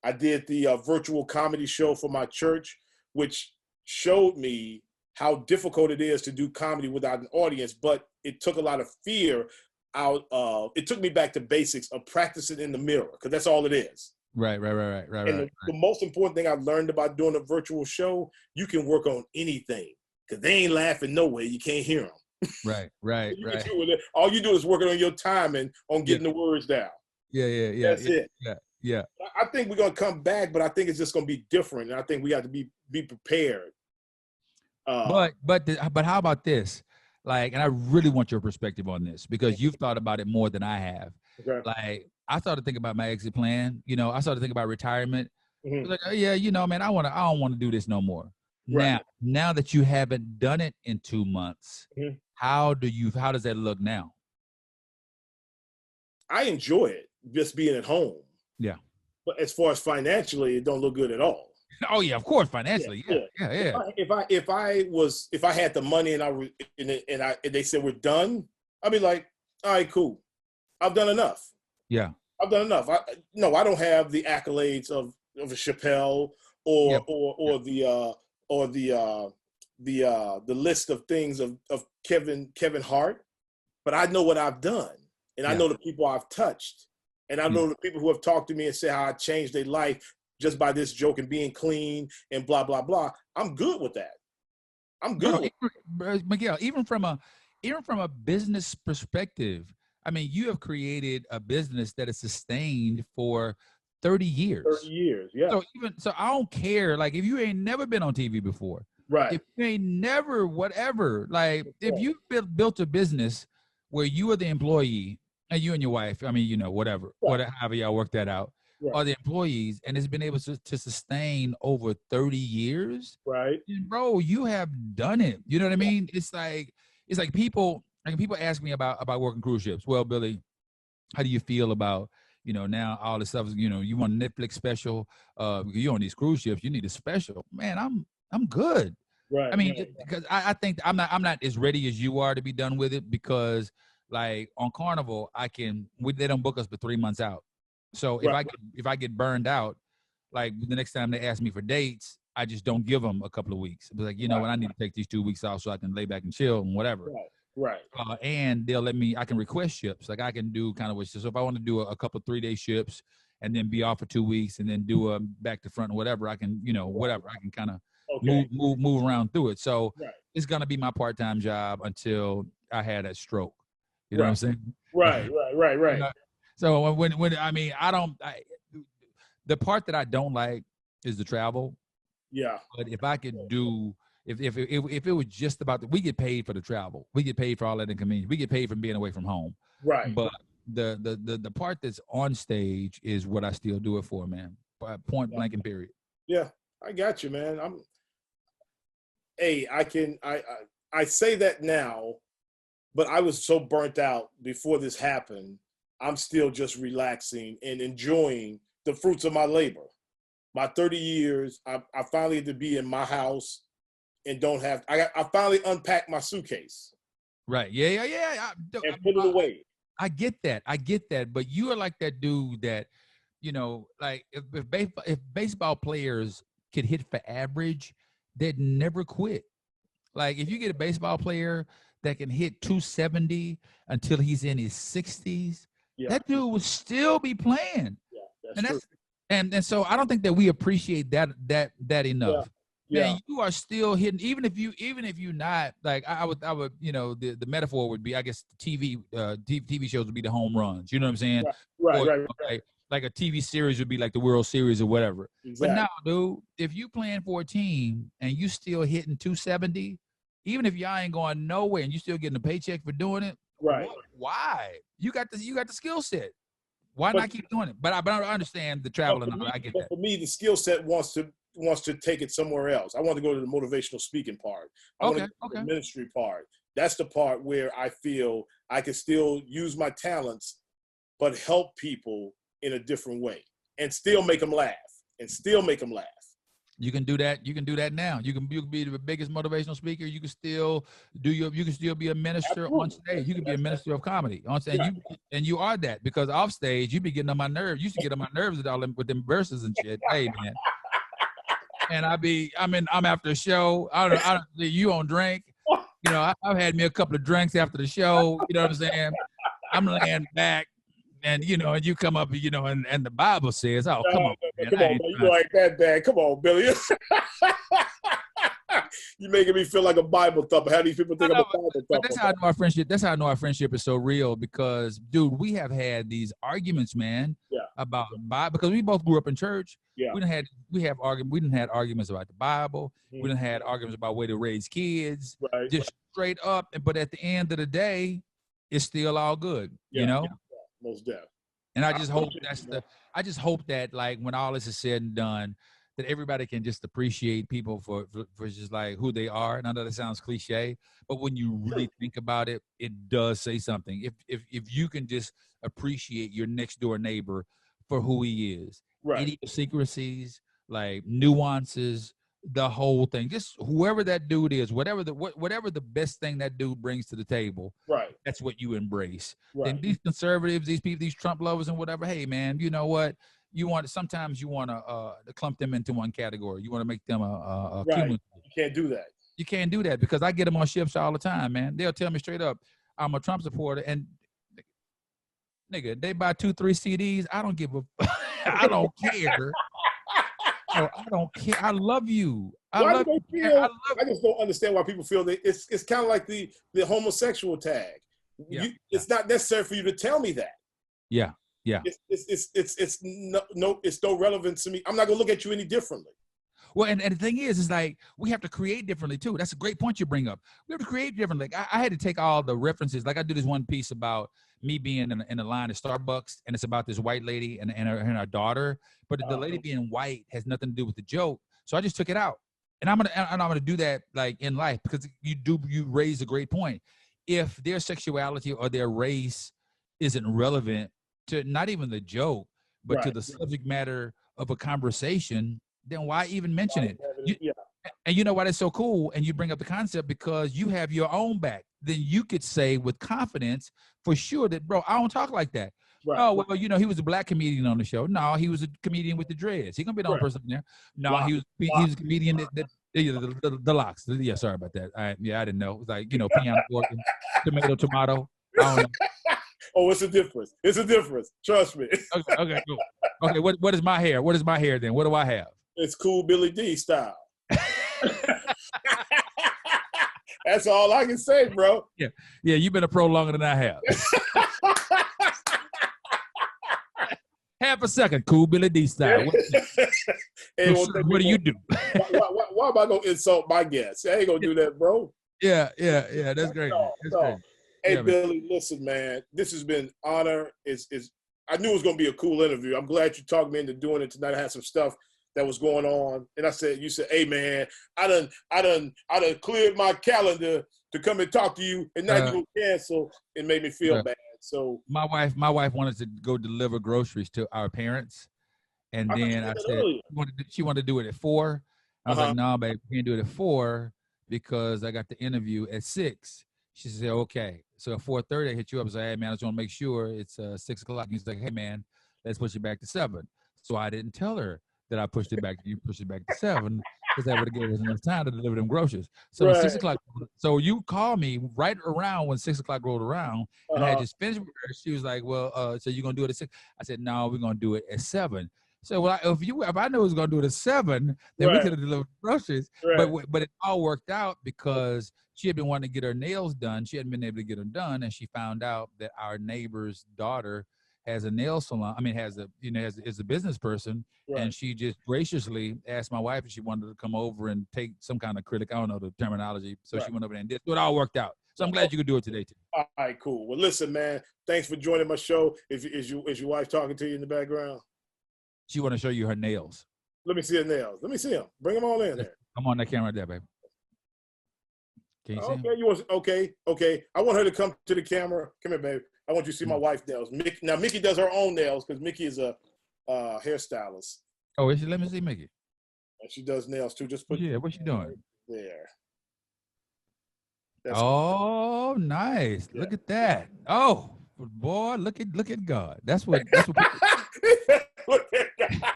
I did the virtual comedy show for my church, which showed me how difficult it is to do comedy without an audience, but it took a lot of fear out of, it took me back to basics of practicing in the mirror, because that's all it is. Right. And the most important thing I've learned about doing a virtual show, you can work on anything, because they ain't laughing no way. You can't hear them. Right. All you do is working on your timing on getting the words down. Yeah. That's it. Yeah. I think we're going to come back, but I think it's just going to be different. And I think we have to be prepared. But how about this? Like, and I really want your perspective on this, because you've thought about it more than I have. Okay. Like, I started thinking about my exit plan. I started thinking about retirement. Mm-hmm. I was like, oh, yeah, man, I don't want to do this no more. Right. Now that you haven't done it in 2 months, mm-hmm. how does that look now? I enjoy it, just being at home. Yeah. But as far as financially, it don't look good at all. Oh yeah, of course, financially. Yeah. If I had the money and they said we're done, I'd be like, all right, cool. I've done enough. Yeah. I've done enough. I don't have the accolades of a Chappelle or the list of things of Kevin Hart, but I know what I've done, and I know the people I've touched, and I know the people who have talked to me and said how I changed their life just by this joke and being clean and blah blah blah. I'm good with that. I'm good. Miguel, even from a business perspective, I mean, you have created a business that is sustained for 30 years. 30 years, yeah. So I don't care. Like, if you ain't never been on TV before, right? If you ain't never whatever, like, if you built a business where you are the employee and you and your wife, I mean, whatever, however y'all work that out, are the employees, and it's been able to sustain over 30 years, right? Bro, you have done it. You know what I mean? It's like people ask me about working cruise ships. Well, Billy, how do you feel about, now all this stuff is, you want a Netflix special, you're on these cruise ships, you need a special. Man, I'm good. Right. I mean, because I think I'm not as ready as you are to be done with it, because like on Carnival, they don't book us for 3 months out. So if I get burned out, like the next time they ask me for dates, I just don't give them a couple of weeks. But like, what, I need to take these 2 weeks off so I can lay back and chill and whatever. Right. And they'll I can request ships. Like, I can do kind of so if I want to do a couple 3-day ships and then be off for 2 weeks and then do a back to front or whatever, I can, whatever. I can kind of move around through it. So it's going to be my part-time job until I had that stroke. You know what I'm saying? Right. So when the part that I don't like is the travel. Yeah. But if I could do, if it was just about we get paid for the travel, we get paid for all that inconvenience, we get paid from being away from home. Right. But the part that's on stage is what I still do it for, man. Point blank and period. Yeah, I got you, man. I say that now, but I was so burnt out before this happened. I'm still just relaxing and enjoying the fruits of my labor. My 30 years, I finally had to be in my house and I finally unpacked my suitcase. Right. Yeah. And put it away. I get that. But you are like that dude that, like if baseball players could hit for average, they'd never quit. Like, if you get a baseball player that can hit 270 until he's in his 60s, Yeah. that dude would still be playing. Yeah, And true. And so I don't think that we appreciate that enough. Yeah. Man, you are still hitting, even if you not like, I would, the metaphor would be, I guess, TV shows would be the home runs. You know what I'm saying? Right. Like a TV series would be like the World Series or whatever. Exactly. But now, dude, if you playing for a team and you still hitting 270, even if y'all ain't going nowhere and you still getting a paycheck for doing it, right? Why? You got the skill set. Why not keep doing it? But I understand the travel and all. I get that. For me, the skill set wants to take it somewhere else. I want to go to the motivational speaking part. I want to go to the ministry part. That's the part where I feel I can still use my talents, but help people in a different way and still make them laugh. You can do that. You can do that now. You can be the biggest motivational speaker. You can still be a minister on stage. You can be a minister of comedy on stage. And you are that, because off stage you be getting on my nerves. You used to get on my nerves with all them verses and shit. Hey man. And I'm after a show. I don't you on drink. You know, I've had me a couple of drinks after the show. You know what I'm saying? I'm laying back. And and you come up, and the Bible says, "Oh, come on, man. Come on, man. You like that bad? Come on, Billy. You're making me feel like a Bible thumper. How do these people think I'm a Bible thumper? But that's how I know our friendship. That's how I know our friendship is so real. Because, dude, we have had these arguments, man, about Bible, because we both grew up in church. Yeah. We didn't had arguments about the Bible. We didn't had arguments about way to raise kids. Right. Just straight up. But at the end of the day, it's still all good. You know. Yeah. Most definitely. And I just hope that, like, when all this is said and done, that everybody can just appreciate people for just like who they are. And I know that sounds cliche, but when you really think about it, it does say something. If you can just appreciate your next door neighbor for who he is, idiosyncrasies, like nuances, the whole thing, just whoever that dude is, whatever the best thing that dude brings to the table, that's what you embrace. And these conservatives, these people, these Trump lovers and whatever, hey man, you know what, sometimes you want to clump them into one category. You want to make them a you can't do that. You can't do that, because I get them on ships all the time, man. They'll tell me straight up, I'm a Trump supporter, and nigga, they buy 2-3 CDs, I don't give a I don't care. I don't care. I love you. I just don't understand why people feel that it's kind of like the homosexual tag. It's not necessary for you to tell me that. Yeah. It's no relevance to me. I'm not gonna look at you any differently. Well, and the thing is like, we have to create differently too. That's a great point you bring up. We have to create differently. Like, I had to take all the references. Like, I do this one piece about me being in the line at Starbucks, and it's about this white lady and her daughter. But the lady being white has nothing to do with the joke. So I just took it out. And I'm gonna do that, like, in life, because you raise a great point. If their sexuality or their race isn't relevant to not even the joke, but to the subject matter of a conversation, then why even mention it? And you know why that's so cool? And you bring up the concept because you have your own back. Then you could say with confidence, for sure, that, bro, I don't talk like that. Oh, well, he was a black comedian on the show. No, he was a comedian with the dreads. He gonna be the only person there. No, he was a comedian that the locks. Yeah, sorry about that. I didn't know. It was like, piano organ, tomato. I don't know. Oh, it's a difference. It's a difference. Trust me. Okay, cool. Okay, what is my hair? What is my hair then? What do I have? It's cool Billy D style. That's all I can say, bro. Yeah, you've been a pro longer than I have. Half a second, cool Billy D style. What do you do? Why am I gonna insult my guests? I ain't gonna do that, bro. Yeah. That's great. That's great. Hey, Billy, listen, man. This has been honor. I knew it was gonna be a cool interview. I'm glad you talked me into doing it tonight. I had some stuff that was going on, and you said, hey man, I done cleared my calendar to come and talk to you, and now you gonna cancel. It made me feel bad. So my wife wanted to go deliver groceries to our parents, and then I said she wanted to do it at 4. I was like, no, babe, we can't do it at 4 because I got the interview at 6. She said, okay. So at 4:30, I hit you up and said, hey man, I just want to make sure it's 6 o'clock. And he's like, hey man, let's push it back to 7. So I didn't tell her that I pushed it back. You pushed it back to 7. because that would have given us enough time to deliver them groceries. So Right. 6 o'clock. So you called me right around when 6 o'clock rolled around, and I had just finished with her. She was like, "Well, so you're gonna do it at 6?" I said, "No, we're gonna do it at 7." So well, if I knew it was gonna do it at 7, then we Right. could have delivered groceries. Right. But it all worked out because she had been wanting to get her nails done. She hadn't been able to get them done, and she found out that our neighbor's daughter has a nail salon. I mean, is a business person, Right. and she just graciously asked my wife if she wanted to come over and take some kind of critic. I don't know the terminology. So Right. she went over there and did. So it all worked out. So I'm glad you could do it today too. All right, cool. Well, listen, man. Thanks for joining my show. Is your wife talking to you in the background? She want to show you her nails. Let me see her nails. Let me see them. Bring them on in there. Come on that camera right there, baby. Can you see Okay, them? you want? Okay. I want her to come to the camera. Come here, baby. I want you to see my wife's nails. Mickey does her own nails because Mickey is a hairstylist. Oh, is she? Let me see Mickey. And she does nails too. Just put what's she doing? there. Oh, nice. Yeah. Look at that. Oh, boy, look at God. That's what look at God.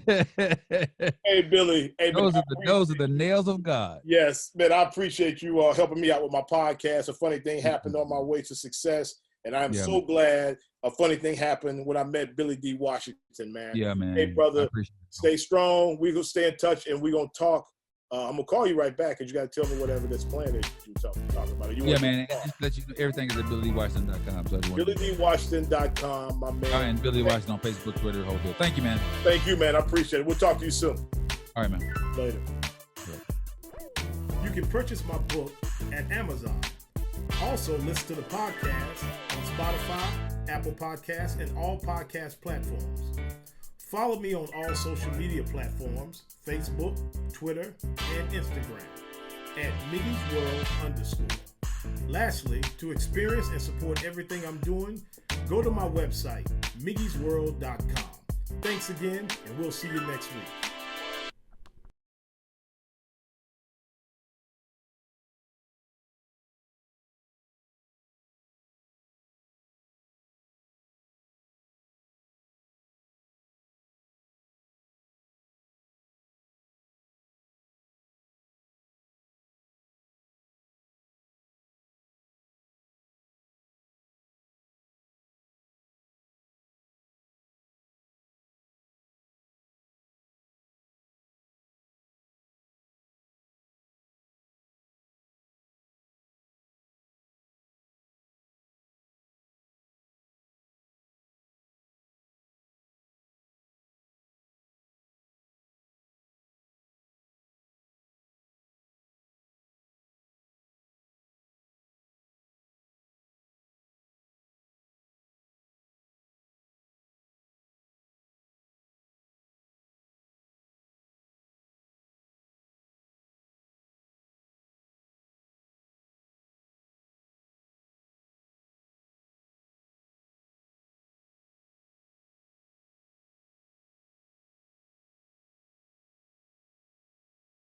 Hey, Billy. Hey, those are the nails of God. Yes, man. I appreciate you helping me out with my podcast. A funny thing happened on my way to success, and I'm so glad a funny thing happened when I met Billy D. Washington, man. Yeah, man. Hey, brother, stay strong. We're going to stay in touch, and we're going to talk. I'm going to call you right back, because you got to tell me whatever this plan is you're talking about. Man. Just let you know, everything is at BillyDWashington.com. So BillyDWashington.com, my man. All right, and Billy Washington on Facebook, Twitter, the whole deal. Thank you, man. Thank you, man. I appreciate it. We'll talk to you soon. All right, man. Later. You can purchase my book at Amazon. Also, listen to the podcast on Spotify, Apple Podcasts, and all podcast platforms. Follow me on all social media platforms, Facebook, Twitter, and Instagram at Miggy's World _. Lastly, to experience and support everything I'm doing, go to my website, miggy'sworld.com. Thanks again, and we'll see you next week.